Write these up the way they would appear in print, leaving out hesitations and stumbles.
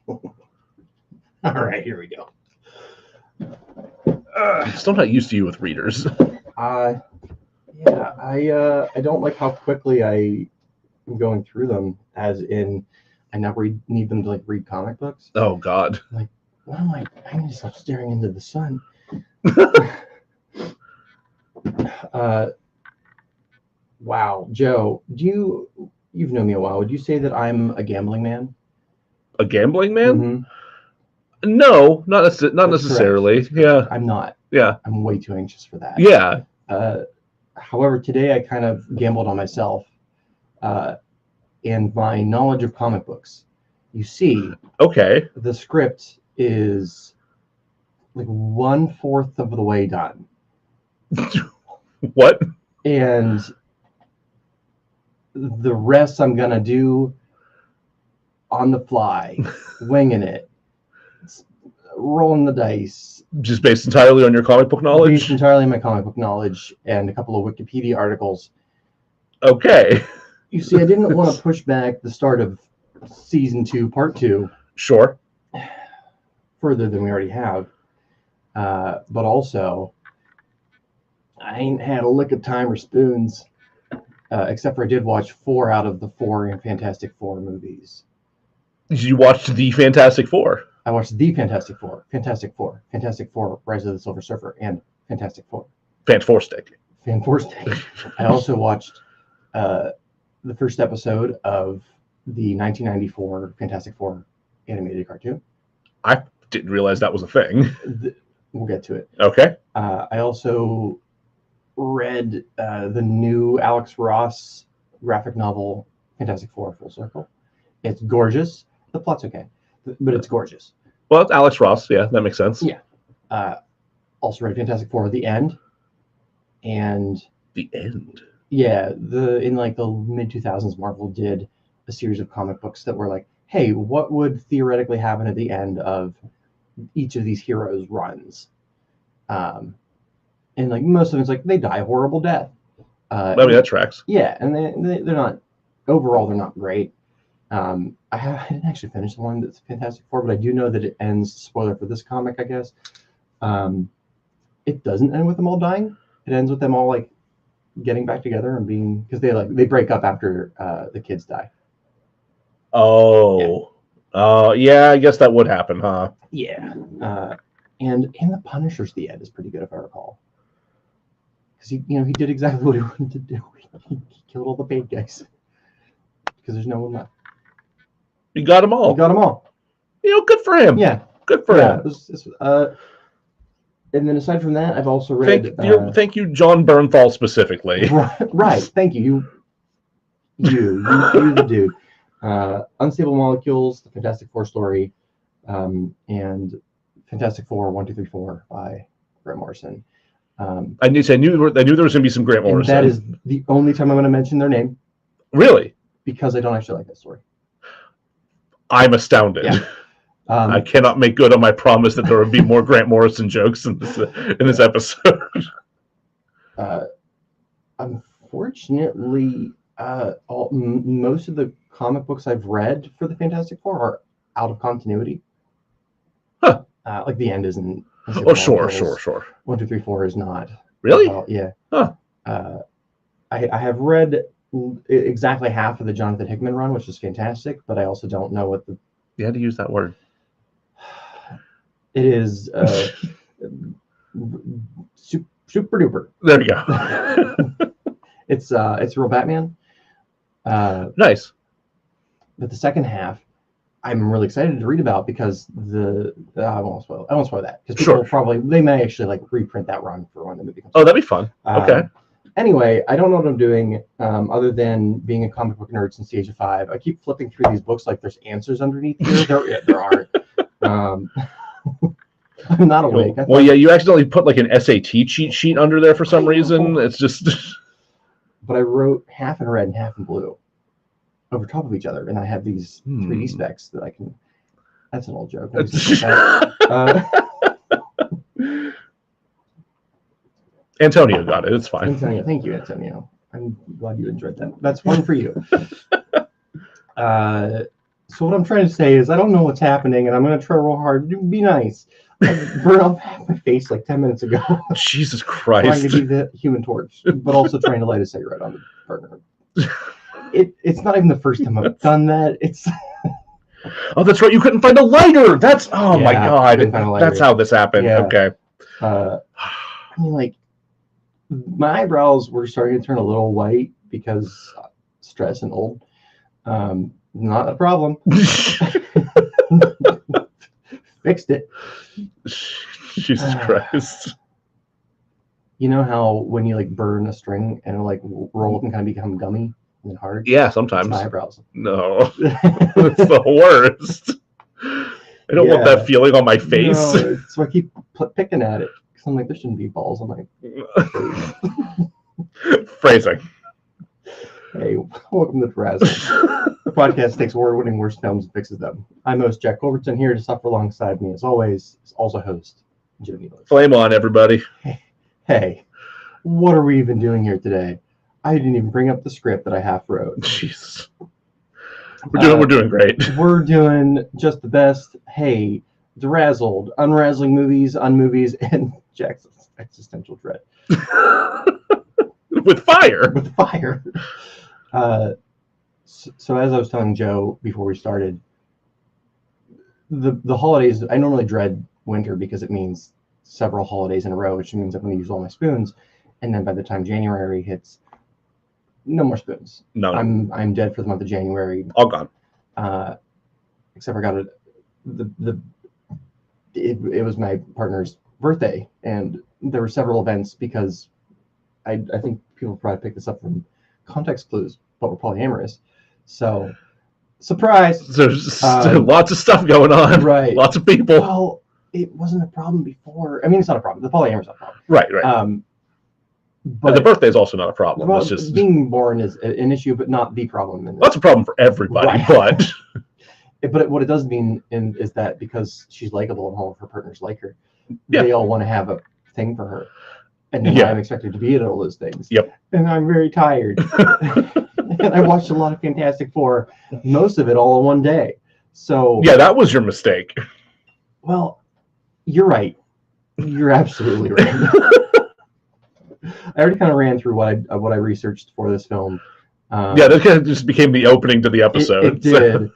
All right, here we go. Still not used to you with readers. I don't like how quickly I am going through them. As in, I now need them to like read comic books. Oh God. Like, what am I? I need to stop staring into the sun. Wow, Joe, you've known me a while? Would you say that I'm a gambling man? A gambling man? Mm-hmm. No, not necessarily. Correct. Yeah. I'm not. Yeah. I'm way too anxious for that. Yeah. However, today I kind of gambled on myself and my knowledge of comic books. You see, okay, the script is like 1/4 of the way done. What? And the rest I'm gonna do on the fly, winging it, rolling the dice. Just based entirely on your comic book knowledge? Based entirely on my comic book knowledge and a couple of Wikipedia articles. Okay. You see, I didn't want to push back the start of season 2, part 2. Sure. Further than we already have. But also, I ain't had a lick of time or spoons, except for I did watch 4 out of the 4 Fantastic Four movies. You watched the Fantastic Four? I watched the Fantastic Four, Fantastic Four, Rise of the Silver Surfer, and Fantastic Four. Fantastic. I also watched the first episode of the 1994 Fantastic Four animated cartoon. I didn't realize that was a thing. We'll get to it. Okay. I also read the new Alex Ross graphic novel, Fantastic Four Full Circle. It's gorgeous. The plot's okay, but it's gorgeous. Well, it's Alex Ross. Yeah, that makes sense. Yeah. Also read Fantastic Four: The End. And The End. Yeah, in like the mid 2000s, Marvel did a series of comic books that were like, hey, what would theoretically happen at the end of each of these heroes' runs? And like most of it's like they die a horrible death. I mean, that tracks. Yeah, and they're not overall they're not great. I didn't actually finish the one that's Fantastic Four, but I do know that it ends. Spoiler for this comic, I guess. It doesn't end with them all dying. It ends with them all like getting back together and being, because they break up after the kids die. Oh, yeah. I guess that would happen, huh? Yeah. And the Punisher's the end is pretty good if I recall, because he did exactly what he wanted to do. He killed all the bad guys because there's no one left. You got them all. Good for him. Yeah, good for him. And then aside from that, I've also read. Thank you, John Bernthal specifically. Right. Thank you. You the dude. Unstable Molecules, the Fantastic Four story, and Fantastic Four 1, 2, 3, 4 by Grant Morrison. I knew there was going to be some Grant Morrison. That is the only time I'm going to mention their name. Really? Because I don't actually like that story. I'm astounded. Yeah. I cannot make good on my promise that there would be more Grant Morrison jokes in this episode. Unfortunately, most of the comic books I've read for the Fantastic Four are out of continuity. Huh. Like The End isn't. Oh, sure. 1, 2, 3, 4 is not. Really? Yeah. Huh. I have read exactly half of the Jonathan Hickman run, which is fantastic, but I also don't know what the. You had to use that word. It is super duper. There you go. It's real Batman. Nice. But the second half, I'm really excited to read about because I won't spoil that because people they may actually like reprint that run for when the movie comes out. Oh, that'd be fun. Okay. Anyway, I don't know what I'm doing other than being a comic book nerd since the age of 5. I keep flipping through these books like there's answers underneath here. There aren't. I'm not awake. Well, yeah, you accidentally put like an SAT cheat sheet under there for some reason. It's just. But I wrote half in red and half in blue over top of each other, and I have these 3D specs that I can. That's an old joke. Antonio got it. It's fine. Antonio, thank you, Antonio. I'm glad you enjoyed that. That's one for you. So what I'm trying to say is I don't know what's happening, and I'm going to try real hard to be nice. I burned off half my face like 10 minutes ago. Jesus Trying Christ. to be the Human Torch, but also trying to light a cigarette on the burner. It's not even the first time I've done that. It's Oh, that's right. You couldn't find a lighter. That's my Yeah, God. couldn't find a lighter. That's how this happened. Yeah. Okay. I mean, like, my eyebrows were starting to turn a little white because stress and old. Not a problem. Fixed it. Jesus Christ. You know how when you like burn a string and it'll like roll up and kind of become gummy and hard? Yeah, That's sometimes. my eyebrows. No. It's the worst. I don't want that feeling on my face. No, so I keep picking at it. Because I'm like, there shouldn't be balls on my face. Phrasing. Hey, welcome to DeRazzled. The podcast takes award-winning worst films and fixes them. I'm host Jack Culbertson, here to suffer alongside me, as always, is also host Jimmy Lewis. Flame on, everybody. Hey, what are we even doing here today? I didn't even bring up the script that I half wrote. Jesus. We're doing great. We're doing just the best. Hey, DeRazzled, unrazzling movies, unmovies, and Jack's existential dread. With fire. With fire. So as I was telling Joe before we started, the holidays, I normally dread winter because it means several holidays in a row, which means I'm going to use all my spoons, and then by the time January hits, no more spoons. No. I'm dead for the month of January. All gone. Except I got it was my partner's birthday, and there were several events because I think people probably picked this up from context clues, but we're polyamorous. So, surprise! There's lots of stuff going on. Right. Lots of people. Well, it wasn't a problem before. I mean, it's not a problem. The polyamorous not a problem. Right. But and the birthday is also not a problem. Well, it's just being born is an issue, but not the problem. That's a problem for everybody, right. But what it does mean is that because she's likable and all of her partners like her, yeah. They all want to have a thing for her. And then I'm expected to be at all those things. Yep. And I'm very tired. And I watched a lot of Fantastic Four, most of it all in one day. So yeah, that was your mistake. Well, you're right. You're absolutely right. I already kind of ran through what I researched for this film. Yeah, that kind of just became the opening to the episode. It did.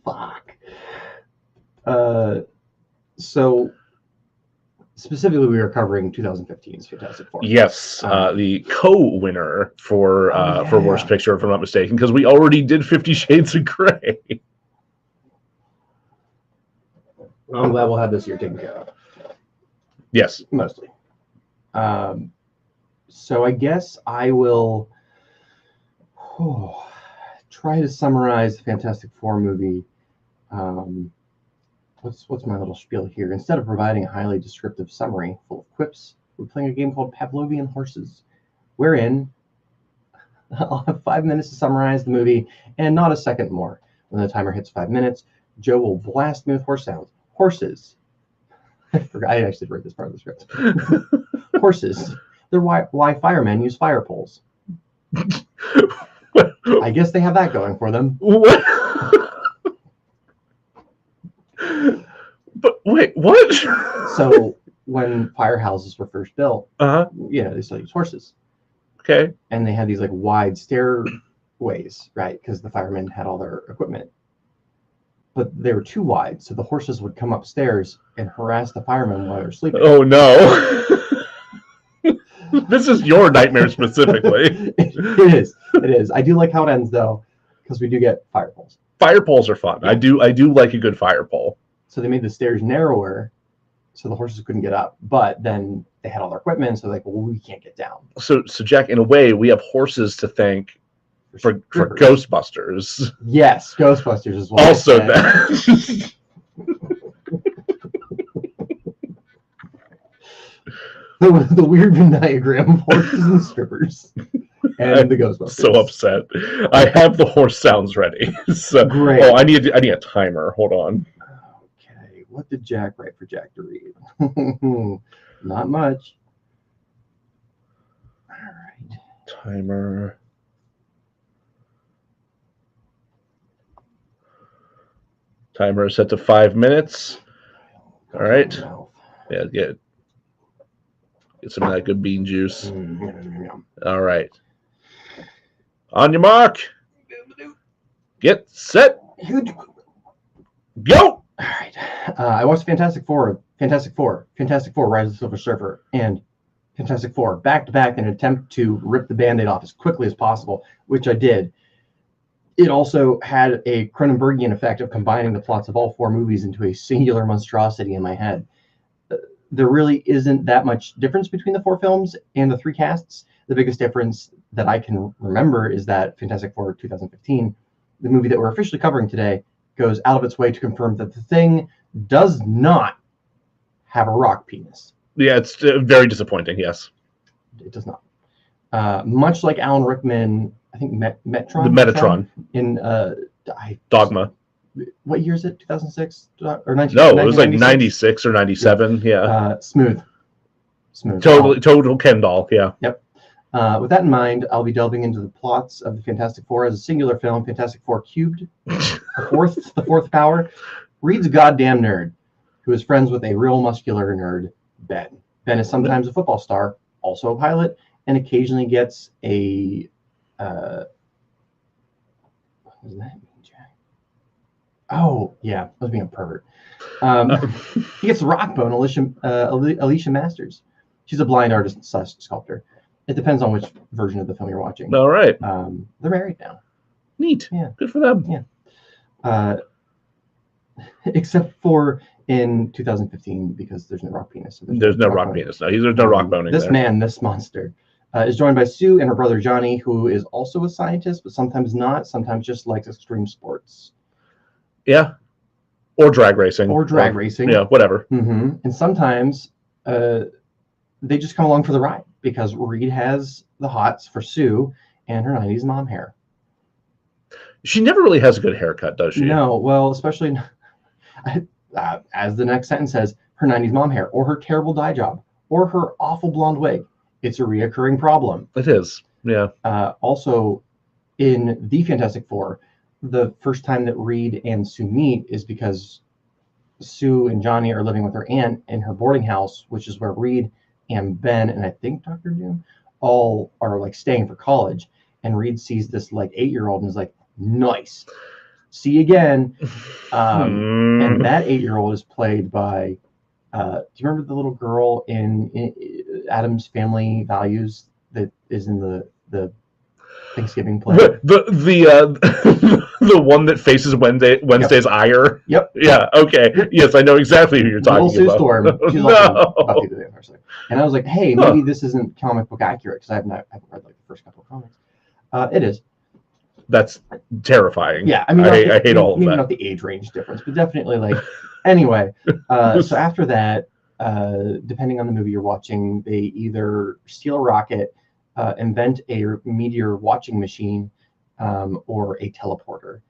Fuck. So specifically, we are covering 2015's Fantastic Four. Yes, the co-winner for Worst Picture, if I'm not mistaken, because we already did 50 Shades of Grey. I'm glad we'll have this year taken care of. Yes. Mostly. So I guess I will try to summarize the Fantastic Four movie. What's my little spiel here? Instead of providing a highly descriptive summary full of quips, we're playing a game called Pavlovian Horses, wherein I'll have 5 minutes to summarize the movie and not a second more. When the timer hits 5 minutes, Joe will blast me with horse sounds. Horses. I forgot. I actually read this part of the script. Horses. They're why firemen use fire poles. I guess they have that going for them. What? But wait, what? So when firehouses were first built, they still use horses. Okay. And they had these like wide stairways, right? Because the firemen had all their equipment. But they were too wide, so the horses would come upstairs and harass the firemen while they're sleeping. Oh no. This is your nightmare specifically. It is. I do like how it ends though, because we do get fire poles. Fire poles are fun. Yeah. I do like a good fire pole. So they made the stairs narrower, so the horses couldn't get up. But then they had all their equipment, so like, well, we can't get down. So Jack, in a way, we have horses to thank for Ghostbusters. Yes, Ghostbusters as well. Also that. the weird Venn diagram of horses and strippers. And the Ghostbusters. So upset. I have the horse sounds ready. So, great. Oh, I need a timer. Hold on. Okay, what did Jack write for Jack to read? Not much. All right. Timer. Timer is set to 5 minutes. All right. Yeah, get some of that good bean juice. All right. On your mark. Get set. Go. All right. I watched Fantastic Four, Rise of the Silver Surfer, and Fantastic Four back to back in an attempt to rip the Band-Aid off as quickly as possible, which I did. It also had a Cronenbergian effect of combining the plots of all 4 movies into a singular monstrosity in my head. There really isn't that much difference between the 4 films and the 3 casts. The biggest difference that I can remember is that Fantastic Four 2015, the movie that we're officially covering today, goes out of its way to confirm that the Thing does not have a rock penis. Yeah, it's very disappointing, yes. It does not. Much like Alan Rickman, I think Metron? The Metatron. In Dogma. What year is it? 2006? Or 19, no, it was like 96 or 97, yeah. Smooth. Total Ken doll, yeah. Yep. With that in mind, I'll be delving into the plots of the Fantastic Four as a singular film, Fantastic Four Cubed. the fourth power. Reed's a goddamn nerd who is friends with a real muscular nerd, Ben. Ben is sometimes a football star, also a pilot, and occasionally gets a... what does that mean, Jack? Oh, yeah, I was being a pervert. He gets a rock bone, Alicia Masters. She's a blind artist / sculptor. It depends on which version of the film you're watching. All right. They're married now. Neat. Yeah. Good for them. Yeah. Except for in 2015, because there's no rock penis. So there's no rock penis. No, there's no rock boning this there. Man, this monster, is joined by Sue and her brother Johnny, who is also a scientist, but sometimes not. Sometimes just likes extreme sports. Yeah. Or drag racing. Yeah, whatever. Mm-hmm. And sometimes they just come along for the ride because Reed has the hots for Sue and her 90s mom hair. She never really has a good haircut, does she? No, well, especially as the next sentence says, her 90s mom hair, or her terrible dye job, or her awful blonde wig. It's a reoccurring problem. It is, yeah. Also, in the Fantastic Four, the first time that Reed and Sue meet is because Sue and Johnny are living with her aunt in her boarding house, which is where Reed and Ben and I think Dr. Doom all are like staying for college. And Reed sees this like 8-year-old and is like, nice. See you again. And that 8-year-old is played by, do you remember the little girl in Adam's Family Values that is in the Thanksgiving play? The one that faces Wednesday's ire? Yep. Yeah, okay. Yes, I know exactly who you're talking Sue about. Storm. She's also Buffy the Vampire Slayer. And I was like, hey, maybe this isn't comic book accurate because I haven't read like the first couple of comics. It is. That's terrifying. Yeah, I mean, I hate all of that. Maybe not the age range difference, but definitely like. Anyway, so after that, depending on the movie you're watching, they either steal a rocket, invent a meteor watching machine, or a teleporter,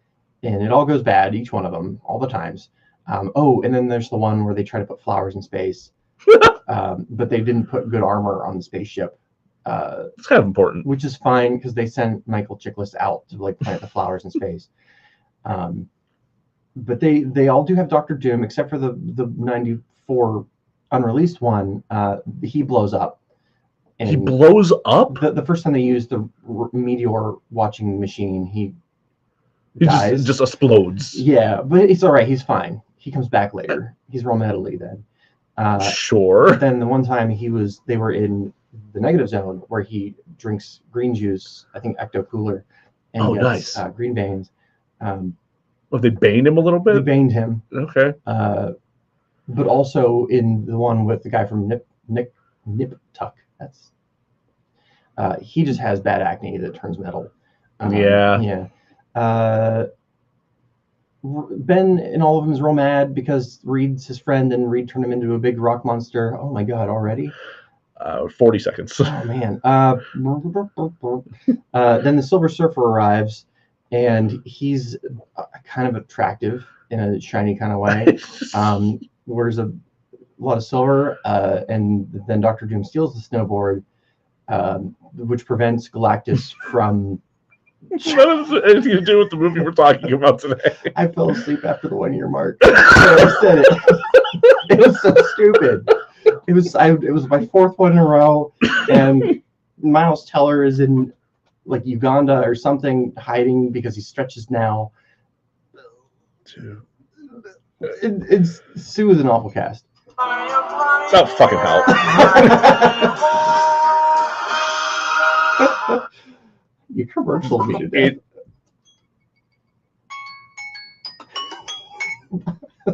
and it all goes bad. Each one of them, all the times. And then there's the one where they try to put flowers in space, but they didn't put good armor on the spaceship. It's kind of important, which is fine because they sent Michael Chiklis out to like plant the flowers in space. But they all do have Dr. Doom except for the 94 unreleased one. He blows up. And he blows up? The first time they used the meteor watching machine, he dies. Just explodes. Yeah, but it's all right. He's fine. He comes back later. He's real medley then. Sure. But then the one time they were in the negative zone where he drinks green juice, I think Ecto Cooler, and gets green veins. They baned him a little bit? They baned him. Okay. But also in the one with the guy from Nip Tuck, he just has bad acne that turns metal. Yeah. Ben in all of them is real mad because Reed's his friend and Reed turned him into a big rock monster. Oh my God, already? 40 seconds. Oh man. Then the Silver Surfer arrives and he's kind of attractive in a shiny kind of way. Wears a lot of silver, and then Dr. Doom steals the snowboard, which prevents Galactus from None of this anything to do with the movie we're talking about today. I fell asleep after the 1 year mark. I said it. It was so stupid. It was my fourth one in a row, and Miles Teller is in like Uganda or something, hiding because he stretches now. Sue is an awful cast. Oh, fucking hell. You commercialed me to death.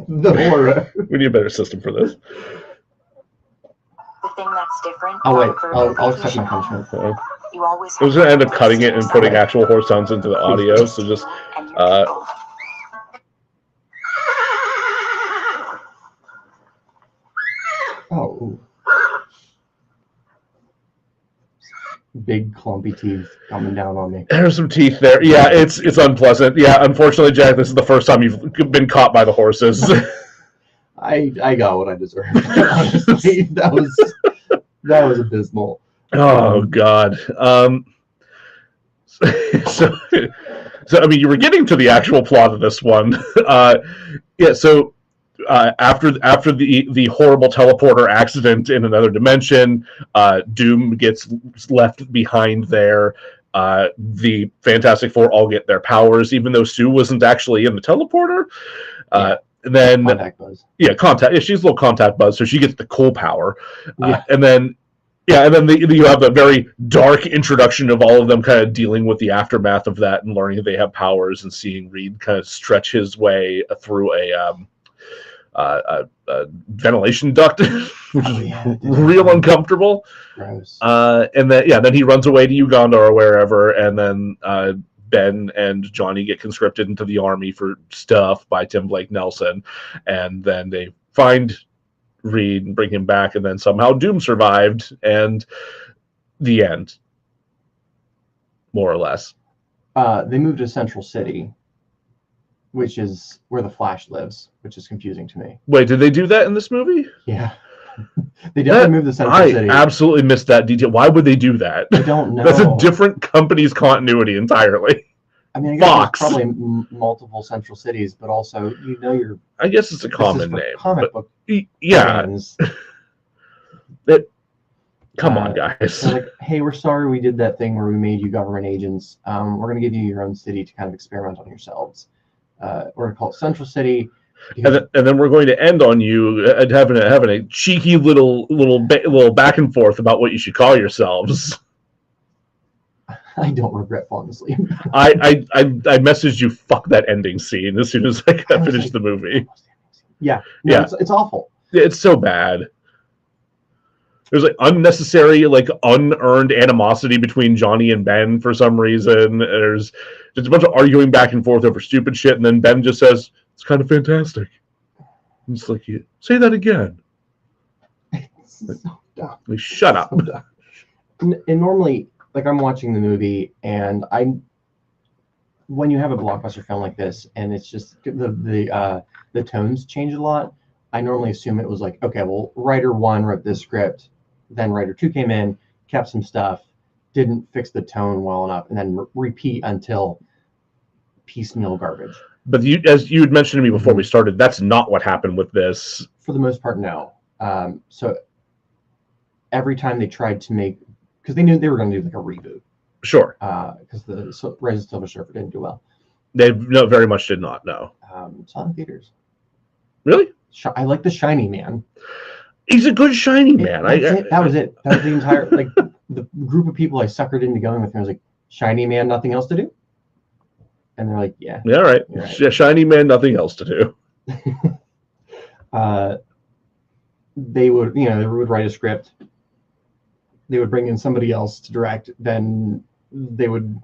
The horror. We need a better system for this. The thing that's different. Oh wait, I'll accept my punishment. You always I was gonna end up cutting it and putting actual horse sounds into the audio, so just Oh. Big clumpy teeth coming down on me. There's some teeth there. Yeah, it's unpleasant. Yeah, unfortunately, Jack, this is the first time you've been caught by the horses. I got what I deserved. Honestly, that was abysmal. Oh God. So I mean, you were getting to the actual plot of this one. Yeah. So after the horrible teleporter accident in another dimension, Doom gets left behind there. The Fantastic Four all get their powers, even though Sue wasn't actually in the teleporter. Then contact buzz. Yeah, contact. Yeah, she's a little contact buzz, so she gets the cool power. Yeah. And then you have a very dark introduction of all of them kind of dealing with the aftermath of that and learning that they have powers and seeing Reed kind of stretch his way through a ventilation duct, which is real uncomfortable. Gross. And then he runs away to Uganda or wherever, and then Ben and Johnny get conscripted into the army for stuff by Tim Blake Nelson, and then they find Reed and bring him back, and then somehow Doom survived, and the end, more or less. They moved to Central City, which is where the Flash lives, which is confusing to me. Wait, did they do that in this movie? Yeah. They definitely moved to Central City. I absolutely missed that detail. Why would they do that? I don't know. That's a different company's continuity entirely. I mean, I guess Fox. there's probably multiple Central Cities, but also, I guess it's a common name. Comic book yeah. fans. Come on, guys. They're like, hey, we're sorry we did that thing where we made you government agents. We're going to give you your own city to kind of experiment on yourselves. We're going to call it Central City. And then we're going to end on you having a cheeky little back and forth about what you should call yourselves. I don't regret falling asleep. I messaged you, fuck that ending scene, as soon as I finished the movie. Yeah. Yeah. It's awful. It's so bad. There's like unnecessary, like unearned animosity between Johnny and Ben for some reason. There's just a bunch of arguing back and forth over stupid shit, and then Ben just says, "It's kind of fantastic." And it's like, you say that again. It's so dumb. Like, shut up. So dumb. And normally, like, I'm watching the movie, and when you have a blockbuster film like this, and it's just the tones change a lot, I normally assume it was like, okay, well, writer 1 wrote this script, then writer 2 came in, kept some stuff, didn't fix the tone well enough, and then repeat until piecemeal garbage. But as you had mentioned to me before we started, that's not what happened with this. For the most part, no. So every time they tried to make, because they knew they were going to do like a reboot. Sure. Because the Rise of Silver Surfer didn't do well. They very much did not, no. Saw in theaters. Really? I like the Shiny Man. He's a good Shiny Man. That was it. That was the entire, like, the group of people I suckered into going with. And I was like, Shiny Man, nothing else to do? And they're like, yeah. Yeah, all right. Right. Shiny Man, nothing else to do. They would write a script. They would bring in somebody else to direct. Then they would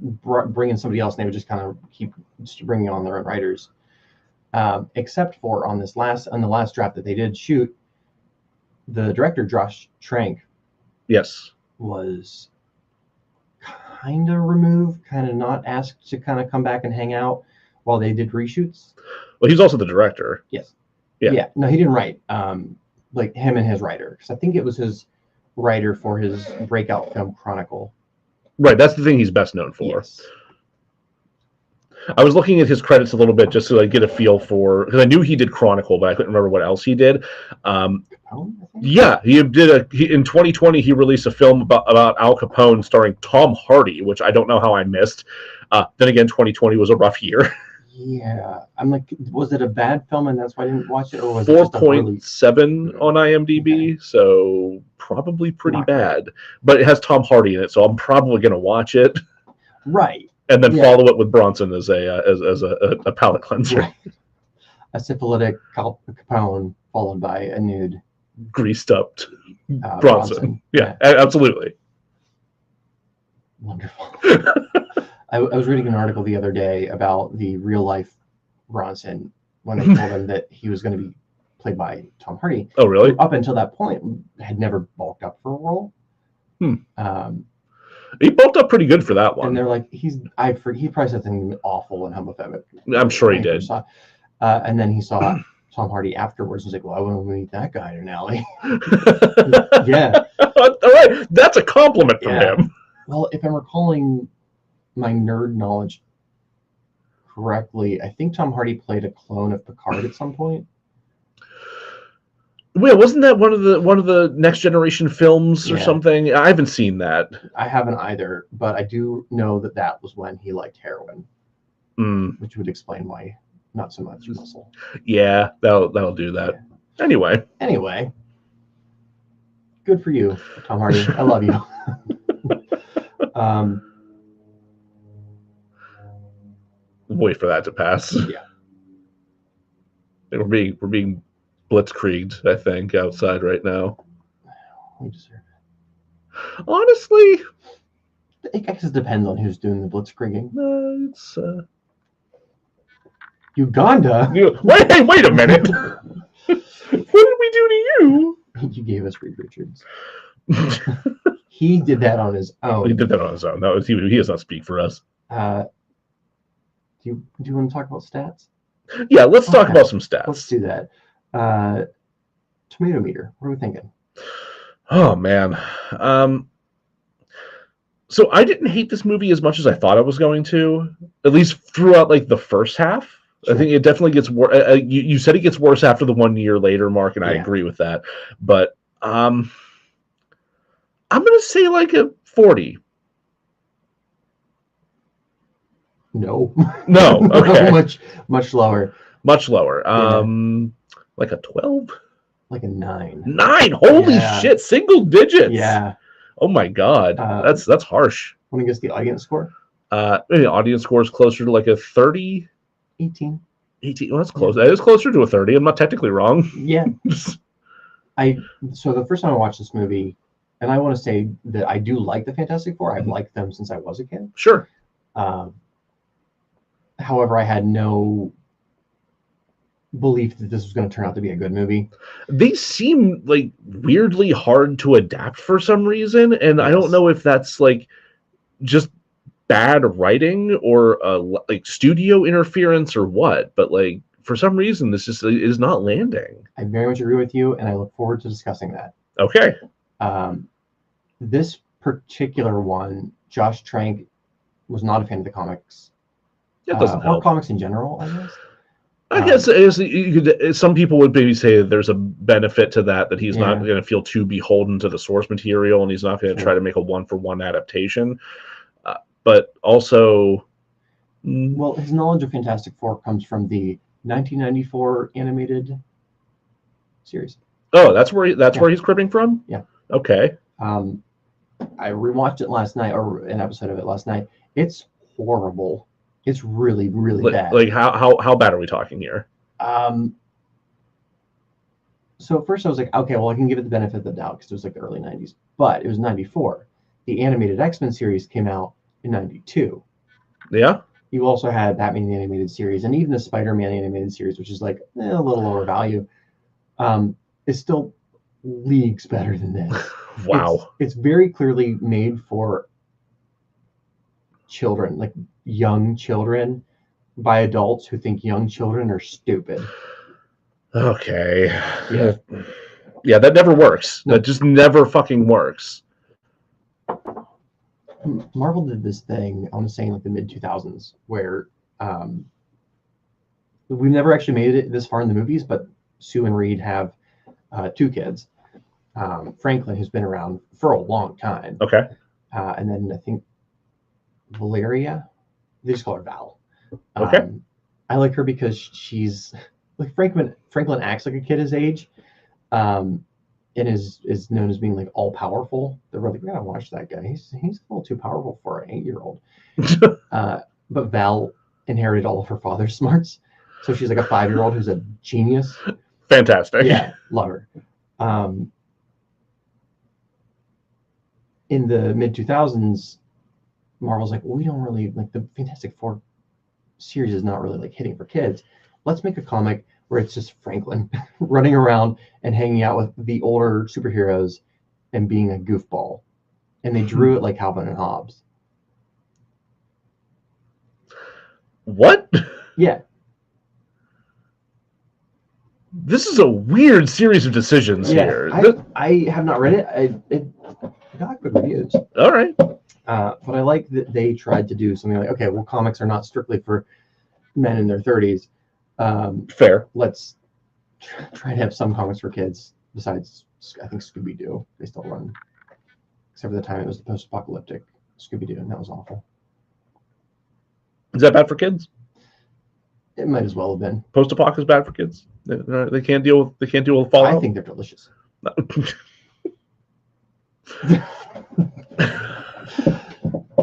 bring in somebody else, and they would just kind of keep just bringing on their own writers. Except for on the last draft that they did shoot, the director Josh Trank, yes, was kind of removed, kind of not asked to kind of come back and hang out while they did reshoots. Well, he's also the director. Yes. Yeah. No, he didn't write. Like him and his writer, because I think it was his writer for his breakout film Chronicle. Right, that's the thing he's best known for. Yes. I was looking at his credits a little bit just to like get a feel for, because I knew he did Chronicle, but I couldn't remember what else he did. Capone, I think? Yeah, in 2020 he released a film about Al Capone starring Tom Hardy, which I don't know how I missed. Then again, 2020 was a rough year. Yeah, I'm like, was it a bad film and that's why I didn't watch it, or was it just a really 4.7 on IMDb, Okay. so probably pretty Not great. bad. But it has Tom Hardy in it, so I'm probably going to watch it right? and then Yeah. follow it with Bronson as a palate cleanser. Right. A syphilitic Capone followed by a nude Greased up Bronson. Bronson. Yeah, absolutely. Wonderful. I was reading an article the other day about the real life Bronson when they told him that he was going to be played by Tom Hardy. Oh, really? Up until that point, had never bulked up for a role. He bulked up pretty good for that one. And they're like, he probably said something awful and homophobic. I'm sure he did. And then he saw Tom Hardy afterwards and was like, well, I want to meet that guy in an alley. Yeah. All right. That's a compliment from him. Well, if I'm recalling my nerd knowledge correctly, I think Tom Hardy played a clone of Picard at some point. Wait, wasn't that one of the Next Generation films or something? I haven't seen that. I haven't either, but I do know that was when he liked heroin, which would explain why not so much muscle. Yeah, that'll do that. Yeah. Anyway, good for you, Tom Hardy. I love you. Wait for that to pass. Yeah, we're being blitzkrieged, I think, outside right now. we deserve it. Honestly, I guess it depends on who's doing the blitzkrieging. It's Uganda. Wait a minute. What did we do to you? You gave us Reed Richards. He did that on his own. He did that on his own. No, he does not speak for us. Do you want to talk about stats? Yeah, let's talk about some stats. Let's do that. Tomato meter. What are we thinking? Oh man. So I didn't hate this movie as much as I thought I was going to. At least throughout like the first half. Sure. I think it definitely gets worse. You said it gets worse after the 1 year later mark, and I agree with that. But I'm gonna say like a 40. No. Okay. much lower. Much lower. Like a 12. Like a 9. 9. Holy shit! Single digits. Yeah. Oh my god. That's harsh. Want to guess the audience score? The audience score is closer to like a 30. 18. 18. Well, that's close. That is closer to a 30. I'm not technically wrong. Yeah. So the first time I watched this movie, and I want to say that I do like the Fantastic Four. I've liked them since I was a kid. Sure. However, I had no belief that this was going to turn out to be a good movie. They seem like weirdly hard to adapt for some reason, and I don't know if that's like just bad writing or like studio interference or what, but like for some reason this just is not landing. I very much agree with you, and I look forward to discussing that. Okay. This particular one, Josh Trank was not a fan of the comics. It doesn't help. Or comics in general, I guess. I guess you could, some people would maybe say that there's a benefit to that he's not going to feel too beholden to the source material, and he's not going to try to make a one-for-one adaptation. But also, well, his knowledge of Fantastic Four comes from the 1994 animated series. Oh, that's where he's cribbing from? Yeah. Okay. I rewatched it last night, or an episode of it last night. It's horrible. It's really, really bad. Like how bad are we talking here? So at first I was like, okay, well I can give it the benefit of the doubt because it was like the early 90s, but it was 94. The animated X-Men series came out in 92. Yeah. You also had Batman the Animated Series, and even the Spider-Man Animated Series, which is like a little lower value, is still leagues better than this. Wow. It's very clearly made for children, like young children, by adults who think young children are stupid. Okay. Yeah, that never works. That just never fucking works. Marvel did this thing, I want to say in like the mid-2000s, where We've never actually made it this far in the movies, but Sue and Reed have 2 kids. Franklin, who's been around for a long time. Okay. And then I think Valeria, they just call her Val. Okay. I like her because she's like Franklin acts like a kid his age, and is known as being like all powerful. They're like, we gotta watch that guy. He's a little too powerful for an 8-year-old. But Val inherited all of her father's smarts, so she's like a 5-year-old who's a genius. Fantastic. Yeah, love her. In the mid 2000s, Marvel's like, well, we don't really like the Fantastic Four series is not really like hitting for kids. Let's make a comic where it's just Franklin running around and hanging out with the older superheroes and being a goofball. And they drew it like Calvin and Hobbes. What? Yeah. This is a weird series of decisions here. I have not read it. It got good reviews. All right. But I like that they tried to do something like, okay, well, comics are not strictly for men in their 30s. Fair. Let's try to have some comics for kids. Besides, I think Scooby-Doo. They still run. Except for the time it was the post-apocalyptic Scooby-Doo, and that was awful. Is that bad for kids? It might as well have been. Post-apoc is bad for kids. They can't deal with fallout. I think they're delicious.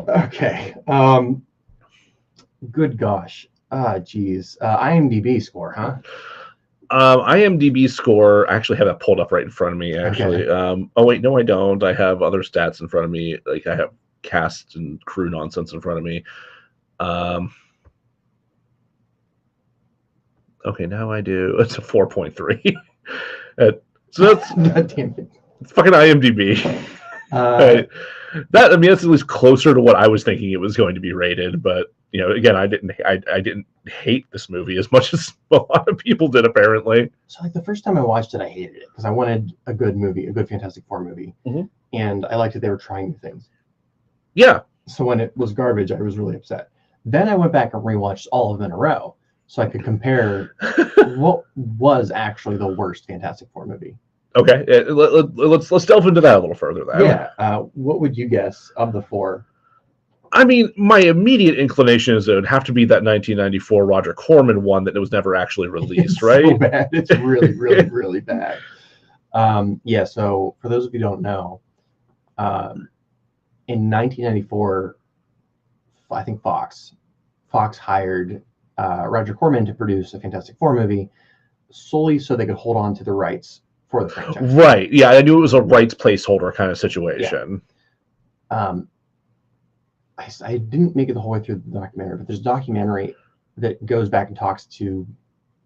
Okay. Good gosh. Geez. IMDb score, huh? IMDb score. I actually have that pulled up right in front of me. Actually. Okay. Oh wait, no, I don't. I have other stats in front of me. Like I have cast and crew nonsense in front of me. Okay, now I do. It's a 4.3. So that's God damn it. it's fucking IMDb. Right. That that's at least closer to what I was thinking it was going to be rated. But again, I didn't hate this movie as much as a lot of people did apparently. So like the first time I watched it, I hated it because I wanted a good movie, a good Fantastic Four movie, and I liked that they were trying new things. Yeah. So when it was garbage, I was really upset. Then I went back and rewatched all of them in a row so I could compare what was actually the worst Fantastic Four movie. Okay, let's delve into that a little further then. Yeah. What would you guess of the 4? I mean, my immediate inclination is it would have to be that 1994 Roger Corman one that was never actually released, right? So bad. It's really, really, really bad. Yeah. So for those of you who don't know, in 1994, I think Fox hired Roger Corman to produce a Fantastic Four movie solely so they could hold on to the rights for the franchise. Right. Yeah, I knew it was a rights placeholder kind of situation. Yeah. I didn't make it the whole way through the documentary, but there's a documentary that goes back and talks to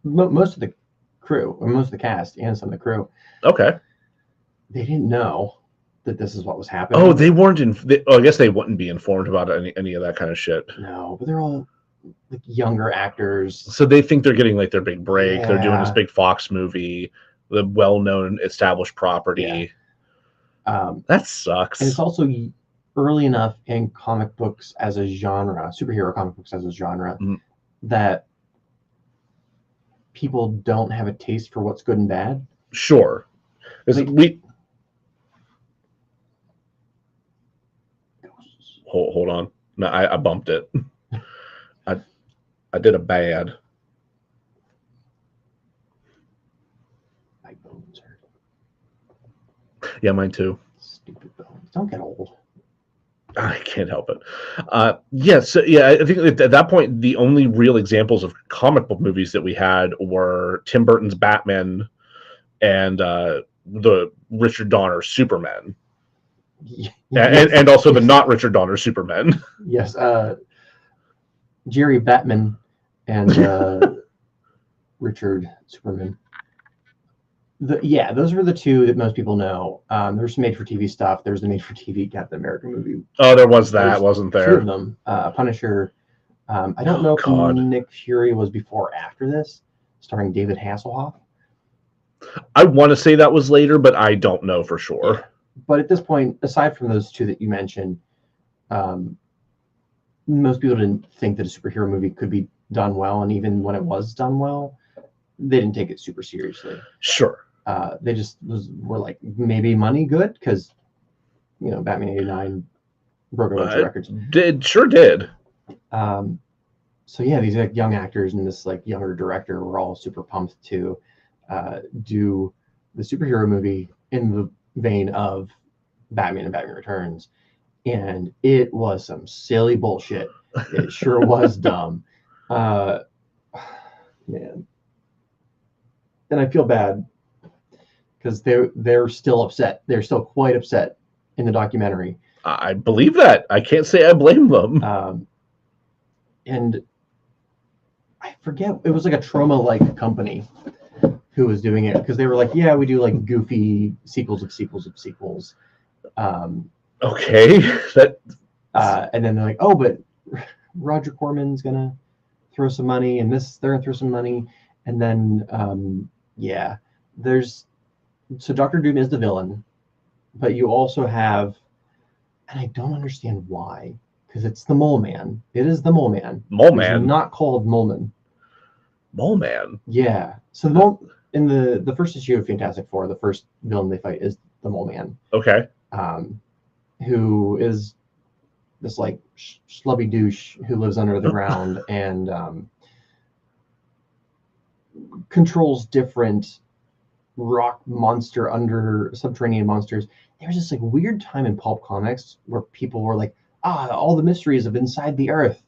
most of the crew, or most of the cast and some of the crew. Okay. They didn't know that this is what was happening. Oh, they weren't I guess they wouldn't be informed about any of that kind of shit. No, but they're all like younger actors. So they think they're getting like their big break. Yeah. They're doing this big Fox movie, the well-known established property. Yeah. That sucks. And it's also early enough in comic books as a genre, superhero comic books as a genre, that people don't have a taste for what's good and bad. Sure. Like, Hold on. No, I bumped it. I did a bad. My bones hurt. Yeah, mine too. Stupid bones. Don't get old. I can't help it. I think at that point, the only real examples of comic book movies that we had were Tim Burton's Batman and the Richard Donner Superman. Yes. And also the not Richard Donner Superman. Yes. Jerry Batman and Richard Superman. Those were the two that most people know. There's some made-for-TV stuff. There's the made-for-TV Captain America movie. Oh, there was that, wasn't there? 2 of them. Punisher. I don't know if Nick Fury was before or after this, starring David Hasselhoff. I want to say that was later, but I don't know for sure. Yeah. But at this point, aside from those 2 that you mentioned, most people didn't think that a superhero movie could be done well, and even when it was done well, they didn't take it super seriously. Sure. They just were like, maybe money good, because Batman '89 broke a bunch of records. Sure did. So yeah, these like young actors and this like younger director were all super pumped to do the superhero movie in the vein of Batman and Batman Returns, and it was some silly bullshit. It sure was dumb, man. And I feel bad because they're still upset. They're still quite upset in the documentary. I believe that. I can't say I blame them. And I forget, it was like a Trauma-like company who was doing it, because they were like, yeah, we do like goofy sequels of sequels of sequels. Okay. And then they're like, oh, but Roger Corman's gonna throw some money, and they're gonna throw some money, and then so Dr. Doom is the villain, but you also have, and I don't understand why, because it's the Mole Man. It is the Mole Man. Mole Man? He's not called Moleman. Mole Man? Yeah. So in the first issue of Fantastic Four, the first villain they fight is the Mole Man. Okay. Who is this like schlubby douche who lives under the ground and controls different rock monster under subterranean monsters. There was this like weird time in pulp comics where people were like, all the mysteries of inside the earth.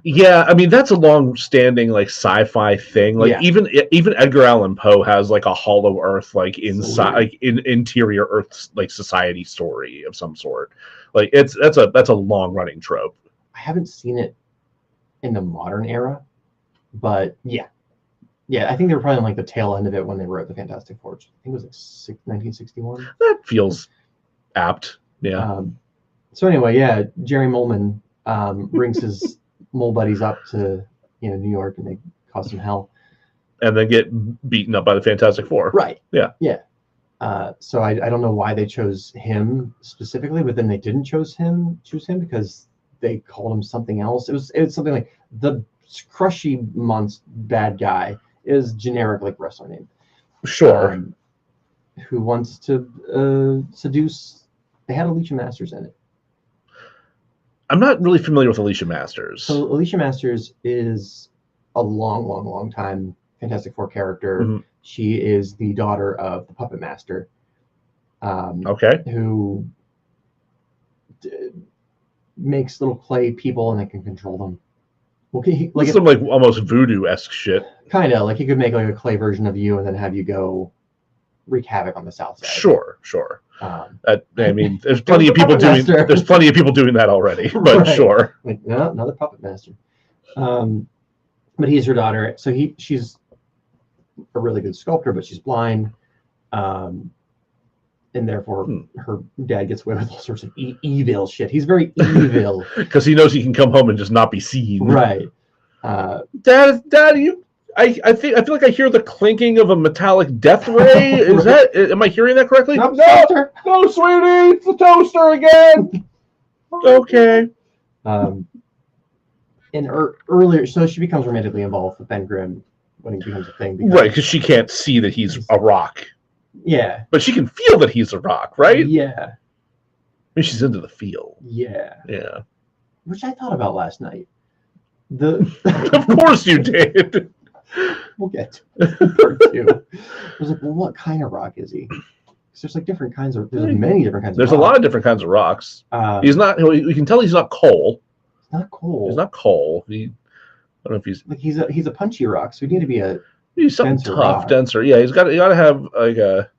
Yeah, I mean that's a long-standing like sci-fi thing. Like even Edgar Allan Poe has like a Hollow Earth, like inside, like interior Earth, like society story of some sort. Like that's a long-running trope. I haven't seen it in the modern era, but yeah, I think they were probably on like the tail end of it when they wrote the Fantastic Four. I think it was like 1961. That feels apt. Yeah. So anyway, yeah, Jerry Molman brings his mole buddies up to New York, and they cause some hell, and then get beaten up by the Fantastic Four. Right. Yeah. So I don't know why they chose him specifically, but then they didn't choose him because they called him something else. It was something like the Crushy bad guy is generic like wrestler name. Sure. Who wants to seduce? They had Alicia Masters in it. I'm not really familiar with Alicia Masters. So Alicia Masters is a long time Fantastic Four character. Mm-hmm. She is the daughter of the Puppet Master. Who makes little clay people and they can control them. Okay, like some like almost voodoo-esque shit. Kind of like he could make like a clay version of you and then have you go wreak havoc on the south side. Sure. I mean, there's plenty of people doing. There's plenty of people doing that already. But right. Sure. Like, no, another Puppet Master. But he's her daughter, so she's a really good sculptor, but she's blind, and therefore her dad gets away with all sorts of evil shit. He's very evil because he knows he can come home and just not be seen. Right. Dad, you. I feel like I hear the clinking of a metallic death ray. Is that? Am I hearing that correctly? No, sweetie, it's the toaster again. Okay. And earlier, so she becomes romantically involved with Ben Grimm when he becomes a thing. Right, because she can't see that he's a rock. Yeah. But she can feel that he's a rock, right? Yeah. I mean, she's into the feel. Yeah. Yeah. Which I thought about last night. Of course you did. We'll get to part two. I was like, well, what kind of rock is he? Because there's like different kinds of. There's many different kinds. There's of a lot of different kinds of rocks. He's not. You can tell he's not coal. He's not coal. He's not coal. I don't know if he's like he's a punchy rock. So we need to be he's something tough, denser. Yeah, you got to have like a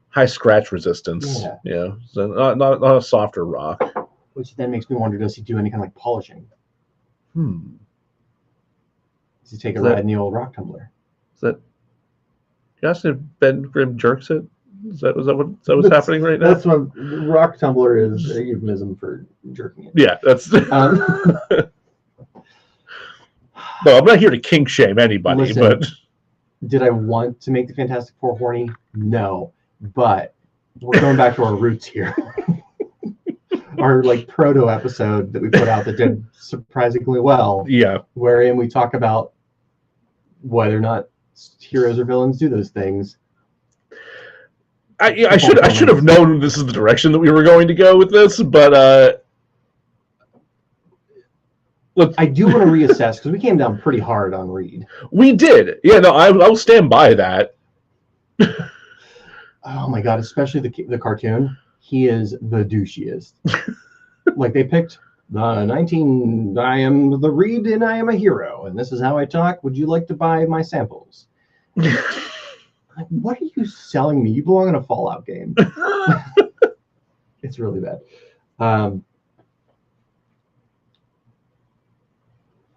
high scratch resistance. Yeah. So not a softer rock. Which then makes me wonder: does he do any kind of like polishing? Does he take a ride in the old rock tumbler? Is that? You asked if Ben Grimm jerks it? Is that what's happening right now? That's what rock tumbler is a euphemism for jerking it. Yeah, that's. No, I'm not here to kink shame anybody. Listen, but did I want to make the Fantastic Four horny? No, but we're going back to our roots here. our like proto episode that we put out that did surprisingly well, Yeah. wherein we talk about whether or not heroes or villains do those things. I should have known this is the direction that we were going to go with this, but look, I do want to reassess because we came down pretty hard on Reed. we did. Yeah, no, I'll stand by that. Oh my god, especially the cartoon. He is the douchiest. Like they picked the 19. I am the Reed and I am a hero, and this is how I talk. Would you like to buy my samples? Like, what are you selling me? You belong in a Fallout game. It's really bad. What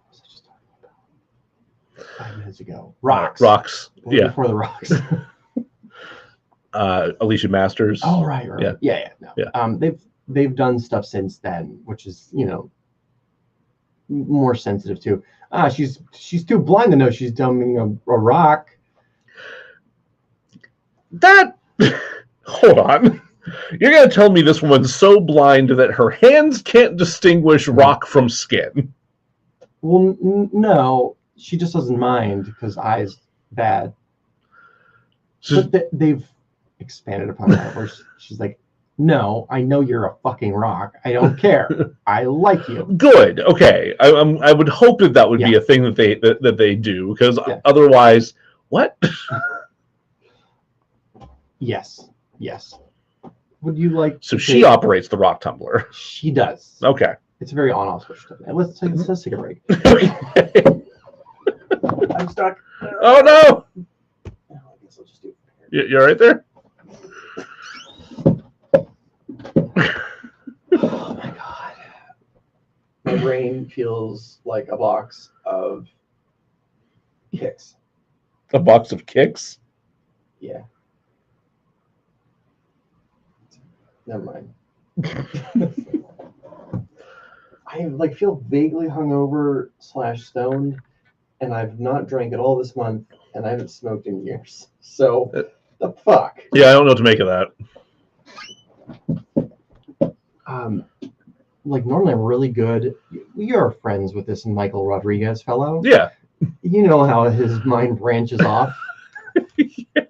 was I just talking about? 5 minutes ago. Rocks. Rocks. Yeah. Before the rocks. Alicia Masters. Oh right. Yeah. No. Yeah. They've done stuff since then, which is more sensitive to. She's too blind to know she's dumping a rock. That. Hold on. You're gonna tell me this woman's so blind that her hands can't distinguish rock from skin? Well, no, she just doesn't mind because eyes bad. So, But they've expanded upon that, where she's like, "No, I know you're a fucking rock. I don't care. I like you." good. Okay. I would hope that would be a thing that they do, because otherwise, what? Yes. Would you like? So she operates the rock tumbler. She does. Okay. It's a very on-off switch. Let's take a break. I'm stuck. Oh no! I guess I'll just do it. You're right there. Oh my god. My brain feels like a box of kicks. A box of kicks. Yeah. Never mind. I feel vaguely hungover / stoned, and I've not drank at all this month, and I haven't smoked in years. So the fuck. Yeah, I don't know what to make of that. Normally I'm really good. We are friends with this Michael Rodriguez fellow. Yeah. You know how his mind branches off.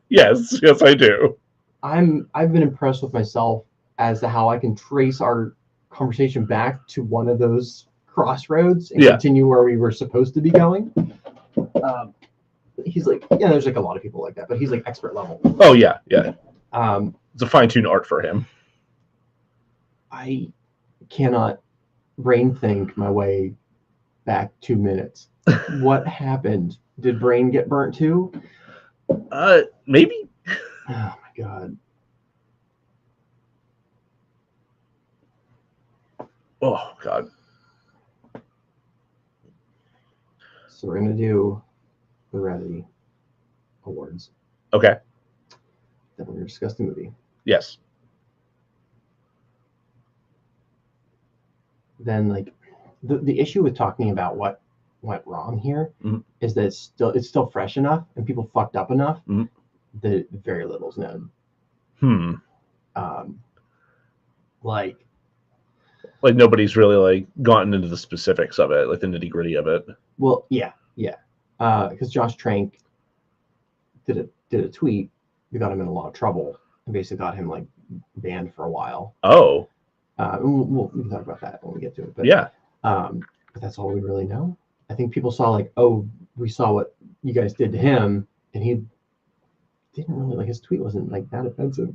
Yes, I do. I've been impressed with myself as to how I can trace our conversation back to one of those crossroads and continue where we were supposed to be going. He's like, there's like a lot of people like that, but he's like expert level. Oh yeah. It's a fine-tuned art for him. I cannot brain think my way back 2 minutes. What happened? Did Brain get burnt too? Maybe. Oh my god. Oh god. So we're gonna do the Razzie Awards. Okay. Then we're gonna discuss the movie. Yes. Then the issue with talking about what went wrong here is that it's still fresh enough and people fucked up enough that very little's known. Like nobody's really gotten into the specifics of it, like the nitty-gritty of it. Well, yeah. Because Josh Trank did a tweet that got him in a lot of trouble and basically got him banned for a while. Oh. We can talk about that when we get to it. But, yeah. But that's all we really know. I think people saw we saw what you guys did to him, and he didn't really his tweet wasn't that offensive.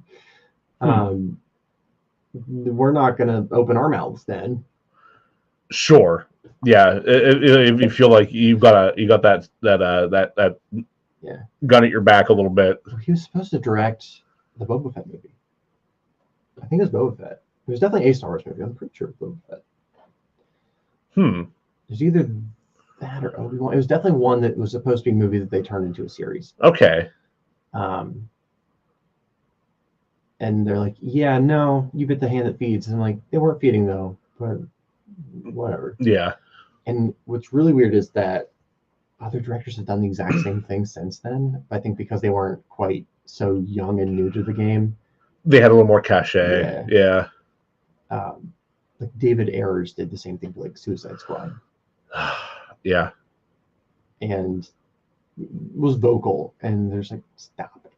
We're not gonna open our mouths then. Sure. Yeah. If you feel like you got that gun at your back a little bit. He was supposed to direct the Boba Fett movie. I think it was Boba Fett. It was definitely a Star Wars movie. I'm pretty sure it was Boba Fett. It was either that or Obi-Wan. It was definitely one that was supposed to be a movie that they turned into a series. Okay. And they're like, yeah, no, you bit the hand that feeds. And I'm like, they weren't feeding though, but whatever. Yeah. And what's really weird is that other directors have done the exact same thing since then. I think because they weren't quite so young and new to the game. They had a little more cachet. Yeah. like David Ayers did the same thing to like Suicide Squad. Yeah. And was vocal, and there's like, stop it.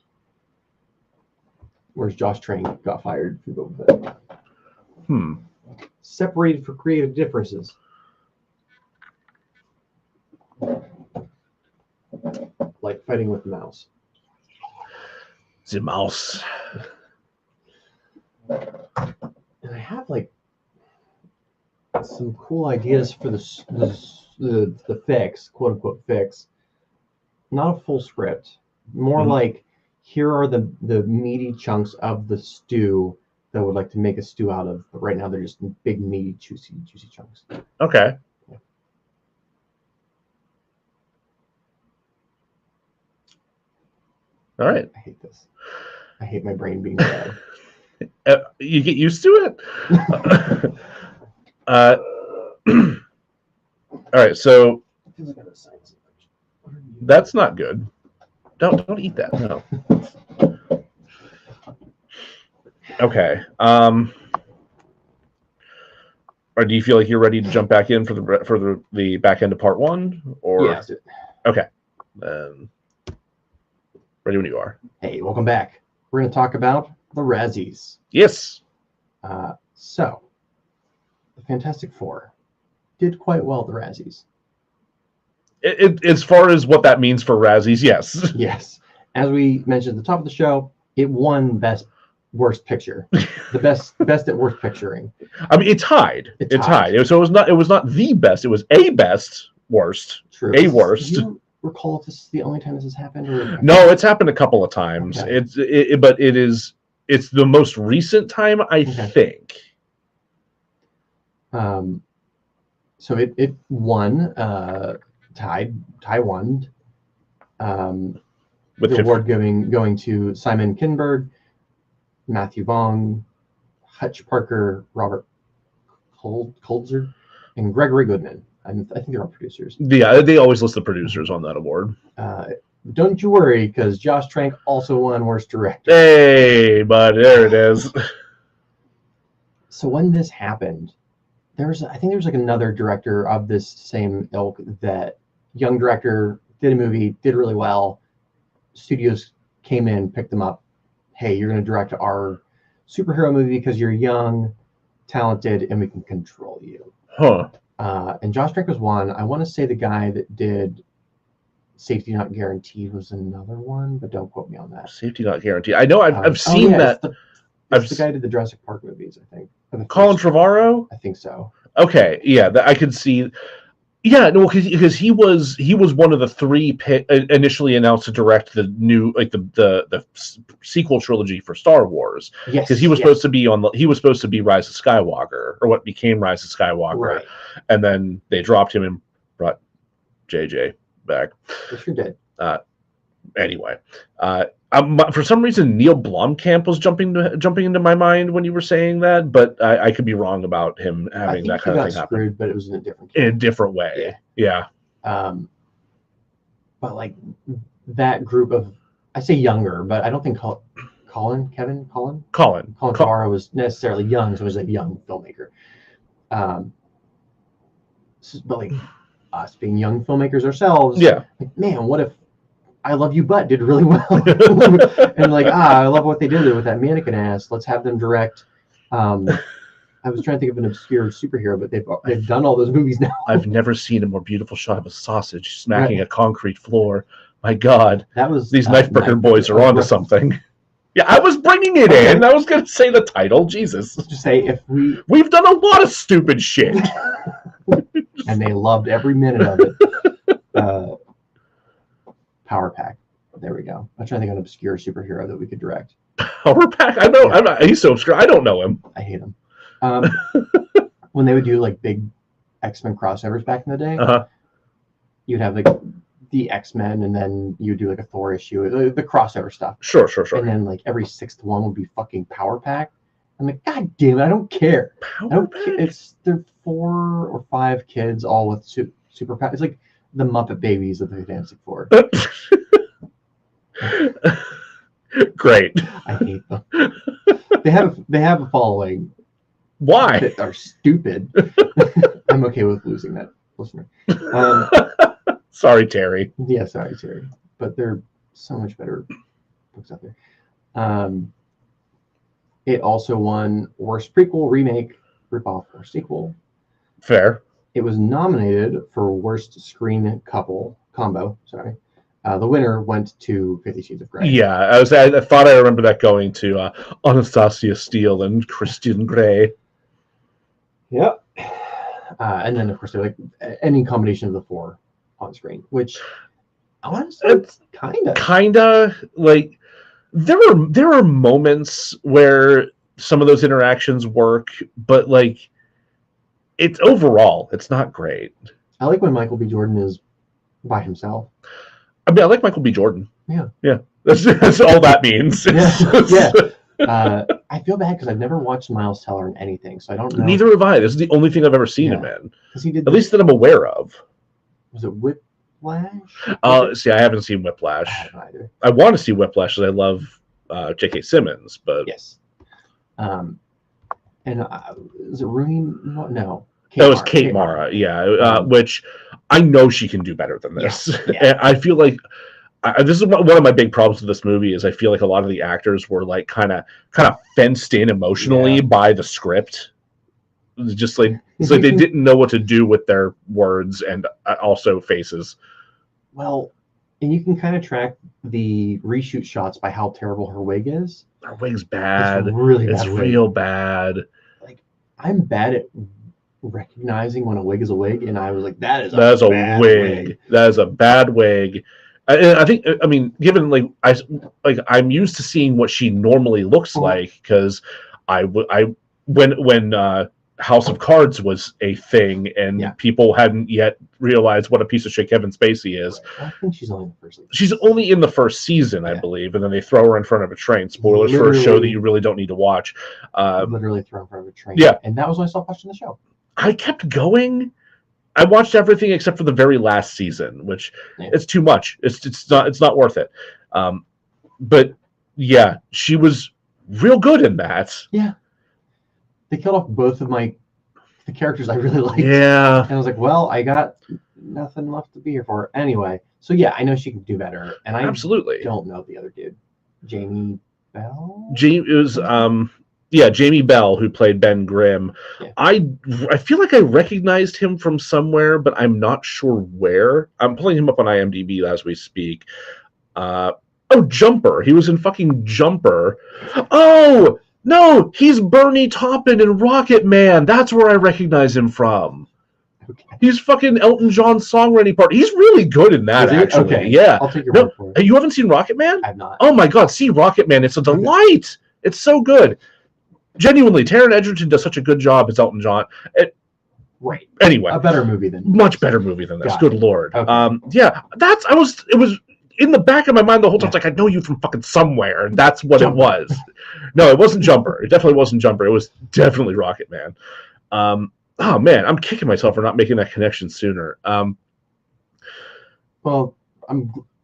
Whereas Josh Trank got fired for Boba Fett. Separated for creative differences. Like fighting with the mouse. The mouse. And I have like some cool ideas for the fix, quote unquote fix. Not a full script. More like, here are the meaty chunks of the stew that I would like to make a stew out of. But right now they're just big, meaty, juicy chunks. Okay. Yeah. All right. I hate this. I hate my brain being bad. You get used to it. All right, so that's not good. Don't eat that. No. Okay. Or do you feel like you're ready to jump back in for the back end of part one? Or Yeah. Okay. Ready when you are. Hey, welcome back. We're going to talk about the Razzies. Yes. So, the Fantastic Four did quite well at the Razzies. As far as what that means for Razzies, yes. Yes. As we mentioned at the top of the show, it won Best Worst Picture. The best at worst picturing. I mean, it tied. It tied. So it was not the best. It was a best worst. True. A worst. Do you recall if this is the only time this has happened? Or... No, it's happened a couple of times. Okay. But it's the most recent time, I think. So it won. Ty won. With the award going to Simon Kinberg, Matthew Vaughn, Hutch Parker, Robert Kulzer, and Gregory Goodman. I think they're all producers. Yeah, they always list the producers on that award. Don't you worry, because Josh Trank also won Worst Director. Hey, bud, there it is. So when this happened, I think there was like another director of this same ilk, that young director did a movie, did really well. Studios came in, picked them up. Hey, you're going to direct our superhero movie because you're young, talented, and we can control you. Huh. And Josh Trank was one. I want to say the guy that did Safety Not Guaranteed was another one, but don't quote me on that. Safety Not Guaranteed. I know I've seen that. It's the guy who did the Jurassic Park movies, I think. Colin Trevorrow? I think so. Okay, yeah, I could see. Yeah, no, because he was one of the three initially announced to direct the new, like the sequel trilogy for Star Wars. Yes, because he was supposed to be Rise of Skywalker, or what became Rise of Skywalker, right. And then they dropped him and brought JJ back. They sure did. Anyway, for some reason Neil Blomkamp was jumping into my mind when you were saying that, but I could be wrong about him having that kind of thing happen. But it was in a different way. Yeah. But like that group of, I say younger, but I don't think Colin Trevorrow was necessarily young, so he was a young filmmaker. But like us being young filmmakers ourselves, like, man, what if I Love You But did really well? And like, I love what they did with that mannequin ass. Let's have them direct. I was trying to think of an obscure superhero, but they've done all those movies now. I've never seen a more beautiful shot of a sausage smacking a concrete floor. My God, these Knifeburger boys are onto something. Yeah, I was bringing it in. I was going to say the title. Jesus. Just say if we've done a lot of stupid shit, and they loved every minute of it. Power Pack. There we go. I'm trying to think of an obscure superhero that we could direct. Power Pack? I know. Yeah. He's so obscure. I don't know him. I hate him. When they would do like big X-Men crossovers back in the day, you'd have like the X-Men, and then you'd do like a Thor issue, the crossover stuff. Sure. And then like every sixth one would be fucking Power Pack. I'm like, God damn it, I don't care. They're 4 or 5 kids all with super power. It's like the Muppet Babies of the Fantastic Four. Great. I hate them. They have a following. Why? that are stupid. I'm okay with losing that listener. Sorry, Terry. Yeah, sorry, Terry. But there are so much better books out there. It also won Worst Prequel, Remake, Ripoff, or Sequel. Fair. It was nominated for Worst Screen Combo. Sorry. The winner went to 50 Shades of Grey. Yeah, I thought I remember that going to Anastasia Steele and Christian Grey. Yep. And then, of course, they're like any combination of the four on screen, which honestly, It's kind of like there are moments where some of those interactions work, but like it's overall, it's not great. I like when Michael B. Jordan is by himself. I mean, I like Michael B. Jordan. Yeah. That's all that means. Yeah. I feel bad because I've never watched Miles Teller in anything, so I don't know. Neither have I. This is the only thing I've ever seen him in. Because he did. At least that I'm aware of. Was it Whiplash? See, I haven't seen Whiplash. I haven't either. I want to see Whiplash because I love J.K. Simmons, but Yes. And is it Rooney? No. That was Kate Mara, yeah. Which I know she can do better than this. Yeah. And I feel like this is one of my big problems with this movie is I feel like a lot of the actors were like kind of fenced in emotionally by the script. Just like it's like they didn't know what to do with their words and also faces. Well, and you can kind of track the reshoot shots by how terrible her wig is. Her wig's bad. It's really bad. It's real bad. Like I'm bad at recognizing when a wig is a wig, and I was like, that is a wig. That is a bad wig. I think, I mean, given I'm used to seeing what she normally looks like because when House of Cards was a thing and people hadn't yet realized what a piece of shit Kevin Spacey is. I think she's only in the first season. She's only in the first season, I believe, and then they throw her in front of a train. Spoilers for a show that you really don't need to watch. Literally throw her in front of a train. Yeah. And that was when I stopped watching the show. I kept going. I watched everything except for the very last season, which it's too much. It's not worth it. But yeah, she was real good in that. Yeah. They killed off both of the characters I really liked. Yeah. And I was like, well, I got nothing left to be here for. Anyway, so yeah, I know she can do better. And I absolutely don't know the other dude. Jamie Bell? Jamie Bell, who played Ben Grimm. Yeah. I feel like I recognized him from somewhere, but I'm not sure where. I'm pulling him up on IMDb as we speak. Jumper. He was in fucking Jumper. Oh, no, he's Bernie Taupin in Rocket Man. That's where I recognize him from. Okay. He's fucking Elton John's songwriting part. He's really good in that, actually. Okay. Yeah. I'll take your word for it. You haven't seen Rocket Man? I've not. Oh my God, see Rocket Man. It's a delight. It's so good. Genuinely, Taron Egerton does such a good job as Elton John. Right. Anyway. A better movie than this. Much better movie than this. Good Lord. Okay. It was in the back of my mind the whole time. It's like, I know you from fucking somewhere, and that's what Jumper. It was. No, it wasn't Jumper. It definitely wasn't Jumper. It was definitely Rocket Man. Oh man, I'm kicking myself for not making that connection sooner. Well,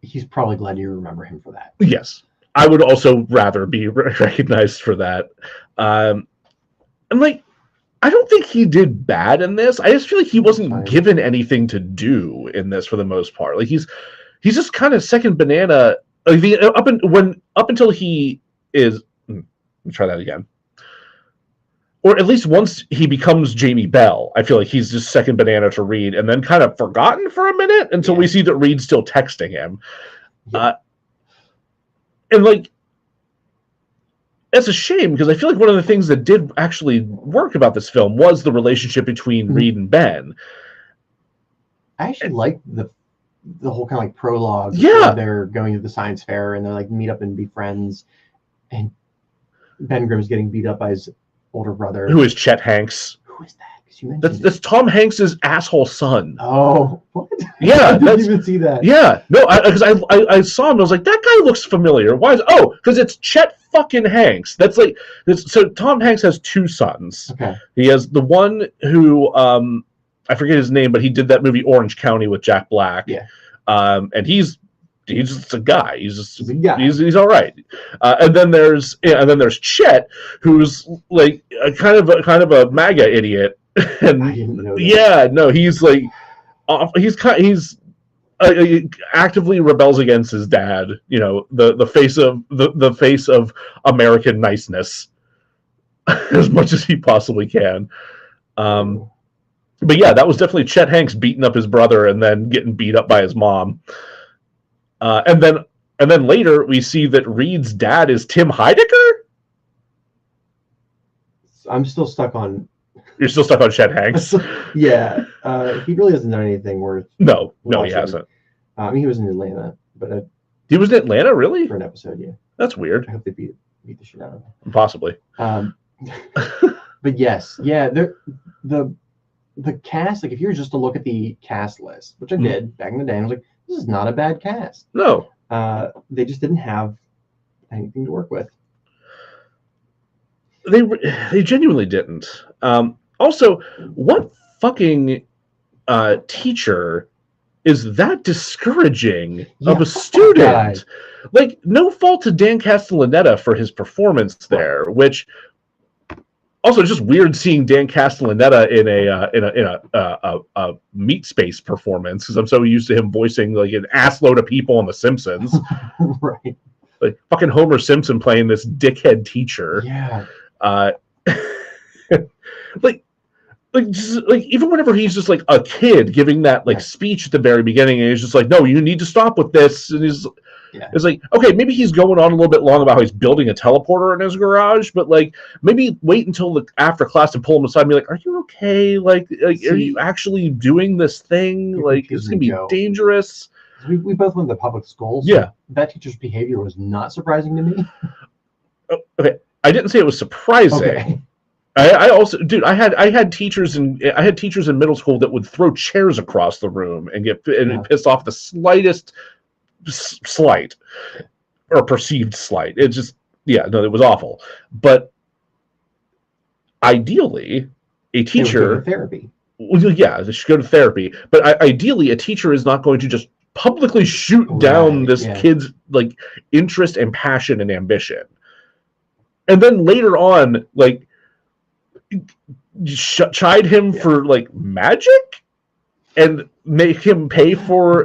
he's probably glad you remember him for that. Yes. I would also rather be recognized for that. And like, I don't think he did bad in this. I just feel like he wasn't given anything to do in this for the most part. Like he's just kind of second banana. Up until he is. Let me try that again. Or at least once he becomes Jamie Bell, I feel like he's just second banana to Reed, and then kind of forgotten for a minute until we see that Reed's still texting him. Yeah. And like, it's a shame because I feel like one of the things that did actually work about this film was the relationship between Reed and Ben. I actually like the whole kind of like prologue. Yeah, where they're going to the science fair and they're like meet up and be friends, and Ben Grimm's getting beat up by his older brother, who is Chet Hanks. Who is that? That's Tom Hanks's asshole son. Oh, what? Yeah, I didn't even see that. Yeah, no, because I saw him. I was like, that guy looks familiar. Why is? Oh, because it's Chet fucking Hanks. That's like so. Tom Hanks has two sons. Okay. He has the one who I forget his name, but he did that movie Orange County with Jack Black. Yeah. And he's he's just a guy. He's a guy. He's all right. And then there's Chet, who's like a kind of a MAGA idiot. And I didn't know that. yeah, no, he's like he's actively rebels against his dad. You know, the face of the face of American niceness as much as he possibly can. But yeah, that was definitely Chet Hanks beating up his brother and then getting beat up by his mom. And then later we see that Reed's dad is Tim Heidecker. I'm still stuck on. You're still stuck on Chet Hanks. Yeah, he really hasn't done anything worth. No, watching. he hasn't. He was in Atlanta, but He was in Atlanta, really? for an episode. Yeah, That's weird. I hope they beat the shit out of him. Possibly. But yes, yeah, the cast. Like, if you were just to look at the cast list, which I did back in the day, I was like, this is not a bad cast. No. They just didn't have anything to work with. They genuinely didn't. Also, what fucking teacher is that discouraging of a student? Like, no fault to Dan Castellaneta for his performance there, which also just weird seeing Dan Castellaneta in a Meat Space performance, because I'm so used to him voicing like an assload of people on The Simpsons. Right. Like fucking Homer Simpson playing this dickhead teacher. Yeah. Like even whenever he's just like a kid giving that like speech at the very beginning, and he's just like, no, you need to stop with this, and it's like, okay, maybe he's going on a little bit long about how he's building a teleporter in his garage, but like maybe wait until after class to pull him aside and be like, are you okay? Like are you actually doing this thing? Like, it's gonna be dangerous. We both went to public schools. Yeah. So that teacher's behavior was not surprising to me. Okay, I didn't say it was surprising. Okay. I also, dude, I had teachers in middle school that would throw chairs across the room and get pissed off the slightest slight or perceived slight. It just, it was awful. But ideally, a teacher go to therapy. Well, yeah, they should go to therapy. But ideally, a teacher is not going to just publicly shoot down this kid's like interest and passion and ambition, and then later on, like, chide him for like magic and make him pay for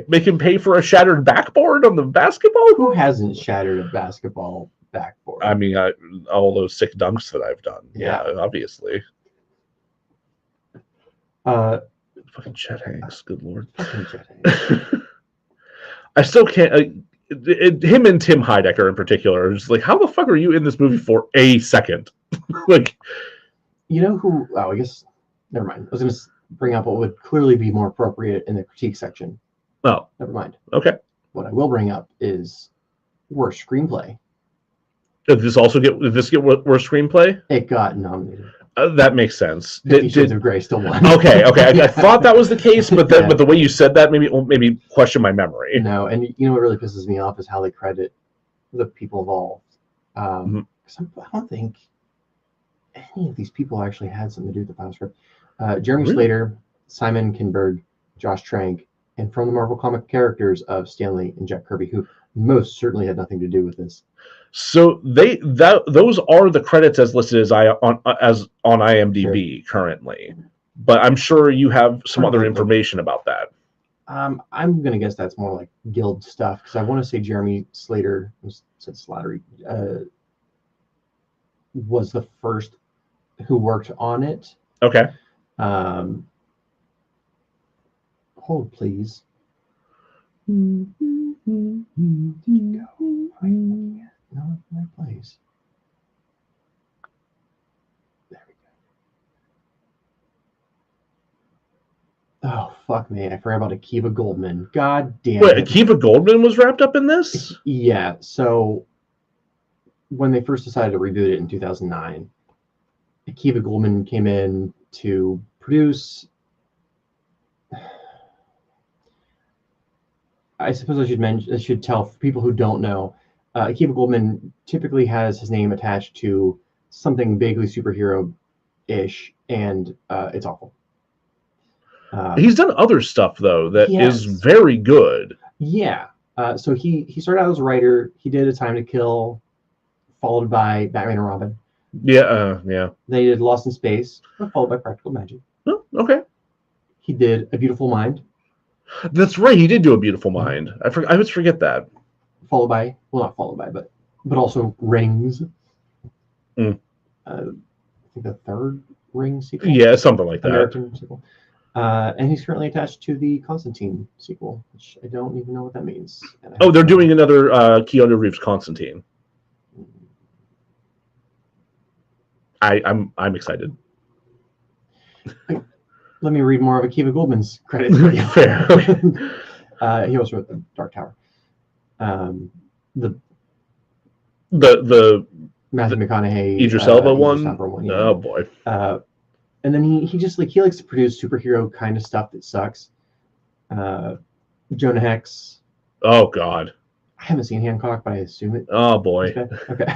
make him pay for a shattered backboard on the basketball. Who hasn't shattered a basketball backboard? I mean, all those sick dunks that I've done. Yeah. Obviously. Fucking Chet Hanks, good lord. Fucking Chet Hanks. I still can't. Him and Tim Heidecker in particular are just like, how the fuck are you in this movie for a second? Like, you know who? Oh, I guess never mind. I was going to bring up what would clearly be more appropriate in the critique section. Oh, never mind. Okay. What I will bring up is worst screenplay. Did this get worst screenplay? It got nominated. That makes sense. 50 Shades of Grey still won. Okay. I thought that was the case, but but the way you said that maybe question my memory. No, and you know what really pisses me off is how they credit the people involved. Because I don't think any of these people actually had something to do with the final script. Jeremy Slater, Simon Kinberg, Josh Trank, and from the Marvel comic characters of Stan Lee and Jack Kirby, who most certainly had nothing to do with this. So those are the credits as listed on IMDb currently, but I'm sure you have some other information about that. I'm gonna guess that's more like guild stuff, because I want to say Jeremy Slater said Slattery was the first who worked on it. Okay. Hold please. No, my place. There we go. Oh, fuck me. I forgot about Akiva Goldman. God damn it. Wait, Akiva Goldman was wrapped up in this? Yeah, so when they first decided to reboot it in 2009, Akiva Goldman came in to produce... I suppose I should tell people who don't know, Akiva Goldman typically has his name attached to something vaguely superhero-ish, and it's awful. He's done other stuff, though, that is very good. Yeah. So he started out as a writer. He did A Time to Kill, followed by Batman and Robin. Yeah. Then he did Lost in Space, followed by Practical Magic. Oh, okay. He did A Beautiful Mind, That's right. He did do A Beautiful Mind. I always forget that. followed by, well, not followed by, but also Rings. Mm. I think the third Ring sequel. Yeah, something like that. American sequel. And he's currently attached to the Constantine sequel, which I don't even know what that means. Oh, they're doing another Keanu Reeves Constantine. I'm excited. Let me read more of Akiva Goldman's credits for you. Fair. He also wrote The Dark Tower. The Matthew McConaughey Idris Elba one. Yeah. Oh boy. And then he just he likes to produce superhero kind of stuff that sucks. Jonah Hex. Oh God. I haven't seen Hancock, but I assume it. Oh boy. Okay.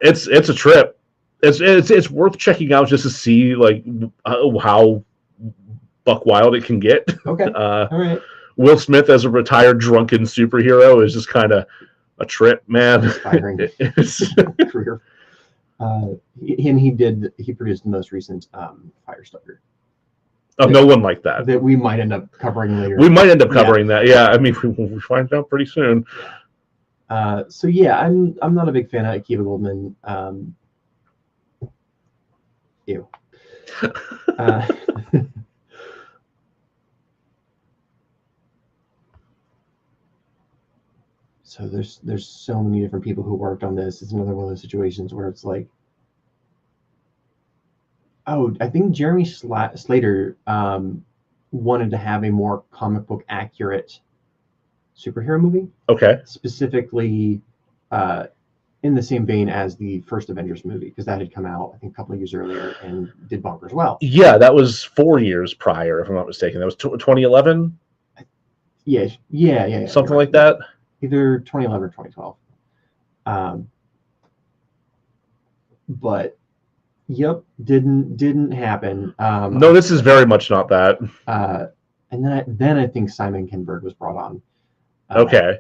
It's a trip. It's worth checking out just to see how buck wild it can get. Okay. All right. Will Smith as a retired drunken superhero is just kind of a trip, man. Inspiring career. And he produced the most recent Firestarter. Oh, no one like that. That we might end up covering later. We might end up covering that. Yeah, I mean, we find out pretty soon. So yeah, I'm not a big fan of Akiva Goldman. Ew. So there's so many different people who worked on this. It's another one of those situations where it's like, oh, I think Jeremy Slater wanted to have a more comic book accurate superhero movie. Okay. Specifically, in the same vein as the first Avengers movie, because that had come out I think a couple of years earlier and did bonkers well. Yeah, that was 4 years prior, if I'm not mistaken. That was 2011. Yeah. Something like that. Either 2011 or 2012. But yep, didn't happen. No, this is very much not that. And then I think Simon Kinberg was brought on. Okay.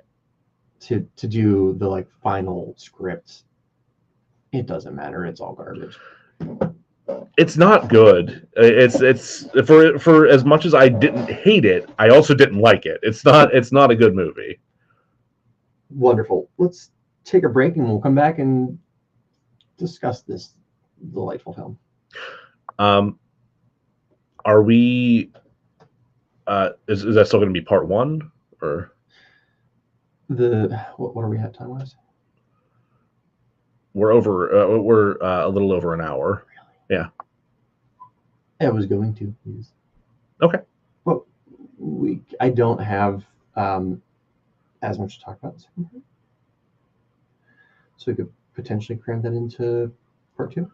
To do the final script. It doesn't matter. It's all garbage. It's not good. It's for as much as I didn't hate it, I also didn't like it. It's not a good movie. Wonderful. Let's take a break and we'll come back and discuss this delightful film. Are we? Is that still going to be part 1 or? What are we at time wise? We're over. We're a little over an hour. Really? Yeah. I was going to. Yes. Okay. Well, I don't have as much to talk about in the second part, so we could potentially cram that into part 2,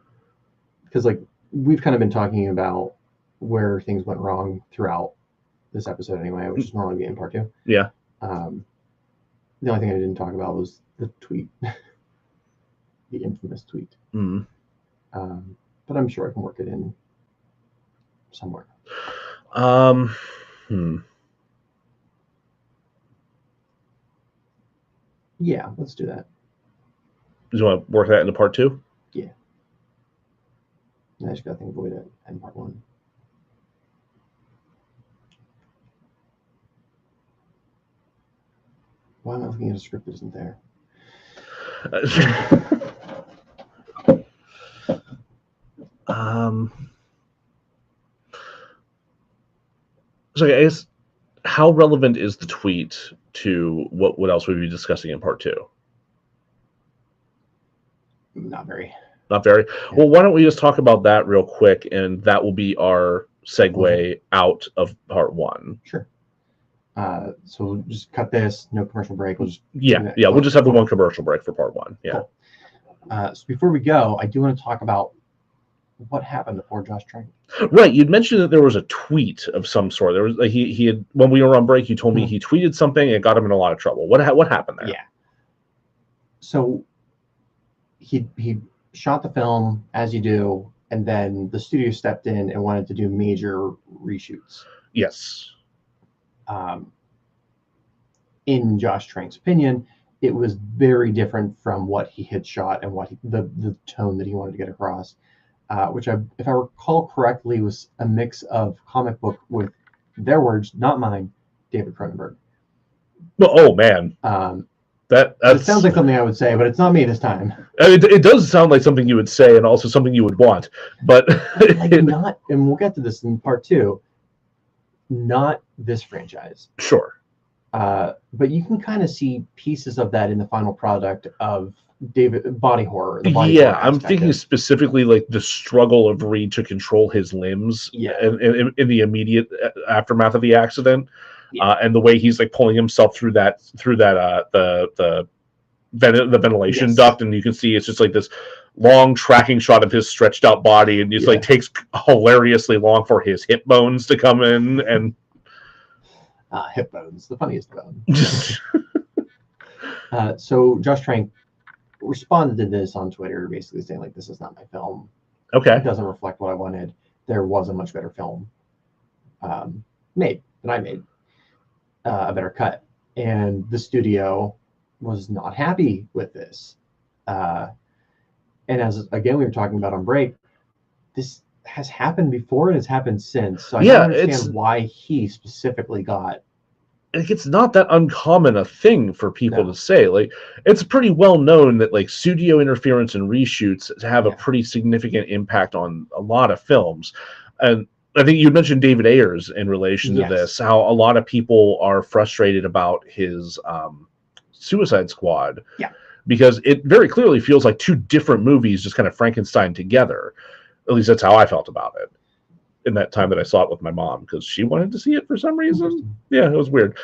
because we've kind of been talking about where things went wrong throughout this episode anyway, which is normally in part 2. Yeah. The only thing I didn't talk about was the tweet, the infamous tweet. Mm. But I'm sure I can work it in somewhere. Yeah, let's do that. Do you want to work that into part 2? Yeah. I just got to think avoid it in part 1. Why am I looking at a script that isn't there? So I guess, how relevant is the tweet to what else we'd be discussing in part 2? Not very. Not very. Yeah. Well, why don't we just talk about that real quick, and that will be our segue out of part 1. Sure. So we'll just cut this. No commercial break. We'll just we'll just have the one commercial break for part 1. Yeah. Cool. So before we go, I do want to talk about what happened to poor Josh Trank. Right. You'd mentioned that there was a tweet of some sort. There was he had, when we were on break, you told me he tweeted something and it got him in a lot of trouble. What happened there? Yeah. So he shot the film, as you do, and then the studio stepped in and wanted to do major reshoots. Yes. in Josh Trank's opinion, it was very different from what he had shot and what the tone that he wanted to get across, which if I recall correctly, was a mix of comic book with their words, not mine, David Cronenberg. Oh man, it sounds like something I would say, but it's not me this time. It does sound like something you would say, and also something you would want, but not. And we'll get to this in part 2. Not this franchise, sure. But you can kind of see pieces of that in the final product of David body horror. I'm thinking specifically like the struggle of Reed to control his limbs. Yeah. In the immediate aftermath of the accident. And the way he's like pulling himself through that the ventilation duct, and you can see it's just like this long tracking shot of his stretched out body, and it's like takes hilariously long for his hip bones to come in, and hip bones, the funniest bone. So Josh Trank responded to this on Twitter, basically saying like, "This is not my film. Okay, it doesn't reflect what I wanted. There was a much better film made than I made." A better cut, and the studio was not happy with this. And as again we were talking about on break, this has happened before and has happened since. So I don't understand why he specifically got. It's not that uncommon a thing for people to say. Like, it's pretty well known that like studio interference and reshoots have a pretty significant impact on a lot of films, and I think you mentioned David Ayers in relation to this, how a lot of people are frustrated about his Suicide Squad. Yeah. Because it very clearly feels like two different movies just kind of Frankenstein together. At least that's how I felt about it in that time that I saw it with my mom, because she wanted to see it for some reason. Yeah, it was weird.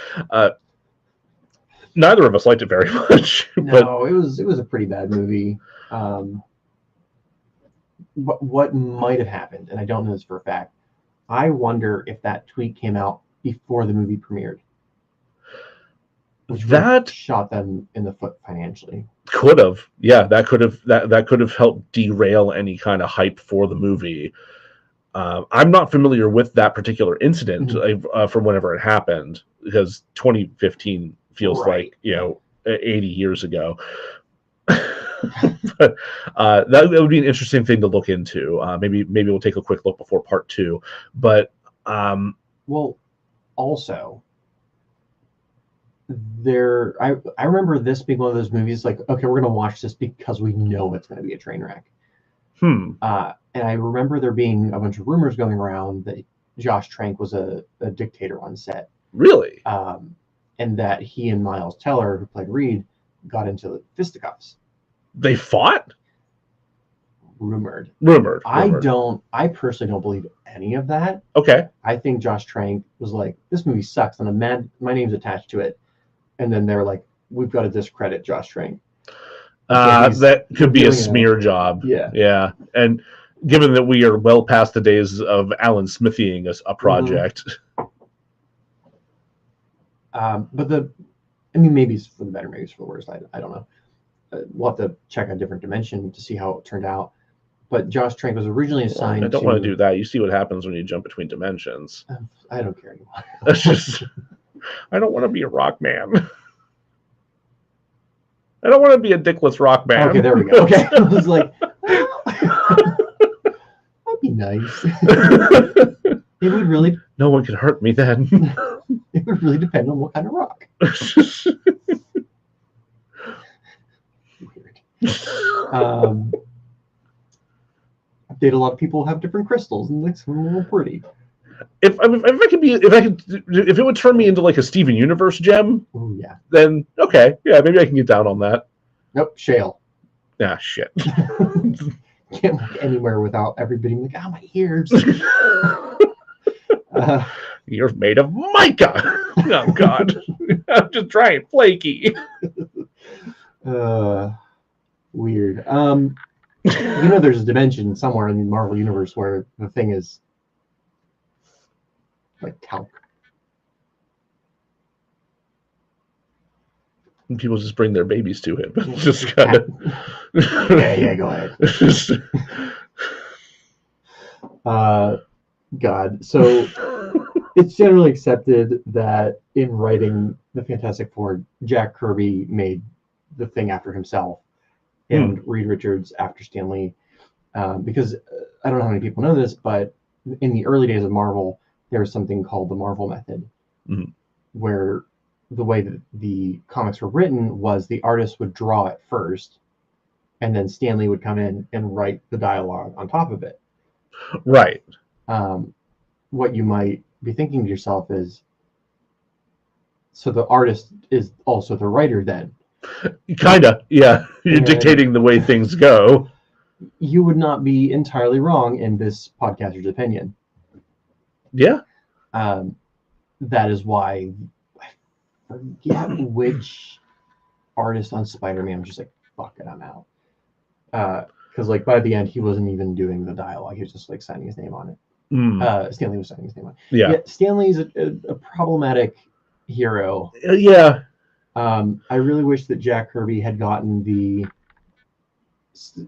Neither of us liked it very much. No, it was a pretty bad movie. What might have happened, and I don't know this for a fact, I wonder if that tweet came out before the movie premiered, which that shot them in the foot financially. Could have, yeah, that could have helped derail any kind of hype for the movie. I'm not familiar with that particular incident from whenever it happened, because 2015 feels like 80 years ago. But that would be an interesting thing to look into. Maybe we'll take a quick look before part 2. But well, also I remember this being one of those movies like, okay, we're gonna watch this because we know it's gonna be a train wreck. And I remember there being a bunch of rumors going around that Josh Trank was a dictator on set. Really? And that he and Miles Teller, who played Reed, got into fisticuffs. They fought? Rumored. I personally don't believe any of that. Okay. I think Josh Trank was like, this movie sucks and I'm mad my name's attached to it. And then they're like, we've got to discredit Josh Trank. That could be a smear job. Yeah. Yeah. And given that we are well past the days of Alan Smithying a project. But maybe it's for the better, maybe it's for the worse. I don't know. We'll have to check a different dimension to see how it turned out. But Josh Trank was originally assigned. I don't want to do that. You see what happens when you jump between dimensions. I don't care anymore. That's just. I don't want to be a rock man. I don't want to be a dickless rock man. Okay, there we go. Okay, I was like, that'd be nice. It would really. No one could hurt me then. It would really depend on what kind of rock. Weird. A lot of people have different crystals, and like some are more pretty. If it would turn me into like a Steven Universe gem, then okay, yeah, maybe I can get down on that. Nope, shale. Ah, shit. Can't look anywhere without everybody like, oh, my ears. You're made of mica. Oh God, I'm just trying flaky. Weird. There's a dimension somewhere in the Marvel universe where the thing is like talc. And people just bring their babies to him. Just kind of. Yeah, go ahead. God. So It's generally accepted that in writing the Fantastic Four, Jack Kirby made the Thing after himself, and Reed Richards after Stan Lee, because I don't know how many people know this, but in the early days of Marvel, there was something called the Marvel method, where the way that the comics were written was the artist would draw it first, and then Stan Lee would come in and write the dialogue on top of it. Right. What you might be thinking to yourself is, so the artist is also the writer then? Kinda, yeah. You're dictating the way things go. You would not be entirely wrong in this podcaster's opinion. Yeah. That is why I forget which artist on Spider-Man was just like, fuck it, I'm out. Because like by the end, he wasn't even doing the dialogue. He was just like signing his name on it. Stan Lee was signing his name on it. Yeah. Stan Lee's a problematic hero. Yeah. I really wish that Jack Kirby had gotten the,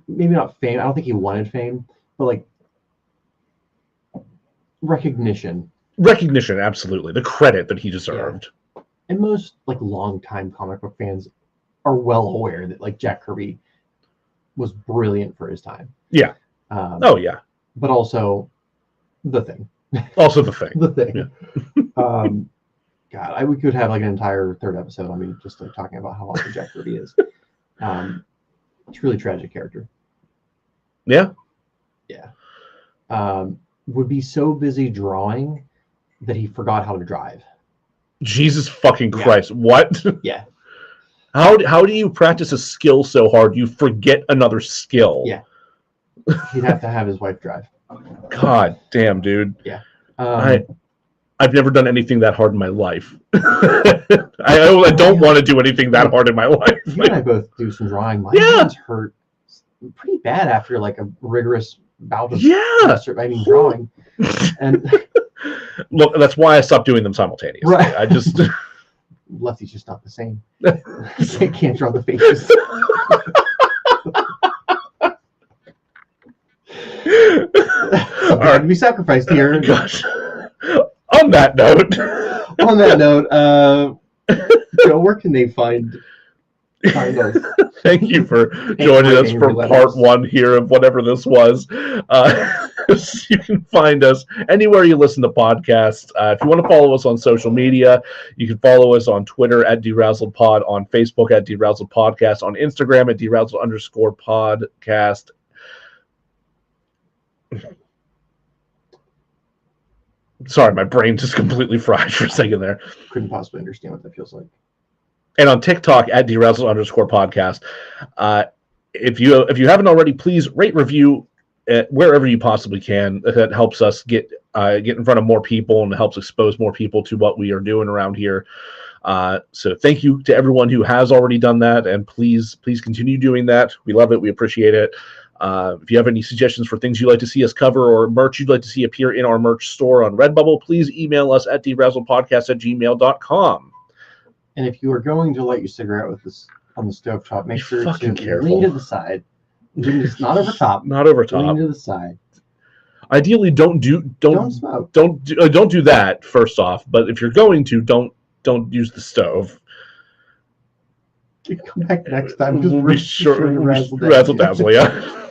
maybe not fame, I don't think he wanted fame, but like recognition. Recognition, absolutely. The credit that he deserved. Yeah. And most like longtime comic book fans are well aware that like Jack Kirby was brilliant for his time. Yeah. Oh yeah. But also the Thing. Also the Thing. The Thing. Yeah. God, we could have like an entire third episode on me just like talking about how awesome Jack Kirby is. It's a really tragic character. Yeah. Yeah. Would be so busy drawing that he forgot how to drive. Jesus fucking Christ. Yeah. What? Yeah. How do you practice a skill so hard you forget another skill? Yeah. He'd have to have his wife drive. God damn, dude. Yeah. I've never done anything that hard in my life. I don't want to do anything that hard in my life. You and I both do some drawing. My hands hurt pretty bad after like a rigorous bout of drawing. And look, that's why I stopped doing them simultaneously. Right. I just Lefty's just not the same. I can't draw the faces. All right, to be sacrificed here. Gosh. On that note, Joe, where can they find us? Thank you for joining us for part one here of whatever this was. You can find us anywhere you listen to podcasts. If you want to follow us on social media, you can follow us on Twitter at DeRazzledPod, on Facebook at DeRazzledPodcast, on Instagram at DeRazzled_podcast. Sorry, my brain just completely fried for a second there. Couldn't possibly understand what that feels like. And on TikTok at DeRazzled_podcast. If you haven't already, please rate, review wherever you possibly can. That helps us get in front of more people and helps expose more people to what we are doing around here. So thank you to everyone who has already done that, and please continue doing that. We love it. We appreciate it. If you have any suggestions for things you'd like to see us cover or merch you'd like to see appear in our merch store on Redbubble, please email us at DeRazzledPodcast@gmail.com. And if you are going to light your cigarette with this on the stovetop, make sure to careful. Lean to the side. Not over top. Not over top. Lean to the side. Ideally, don't smoke. Don't do that first off. But if you're going to, don't use the stove. Come back next time. We'll be sure to razzle dazzle, yeah.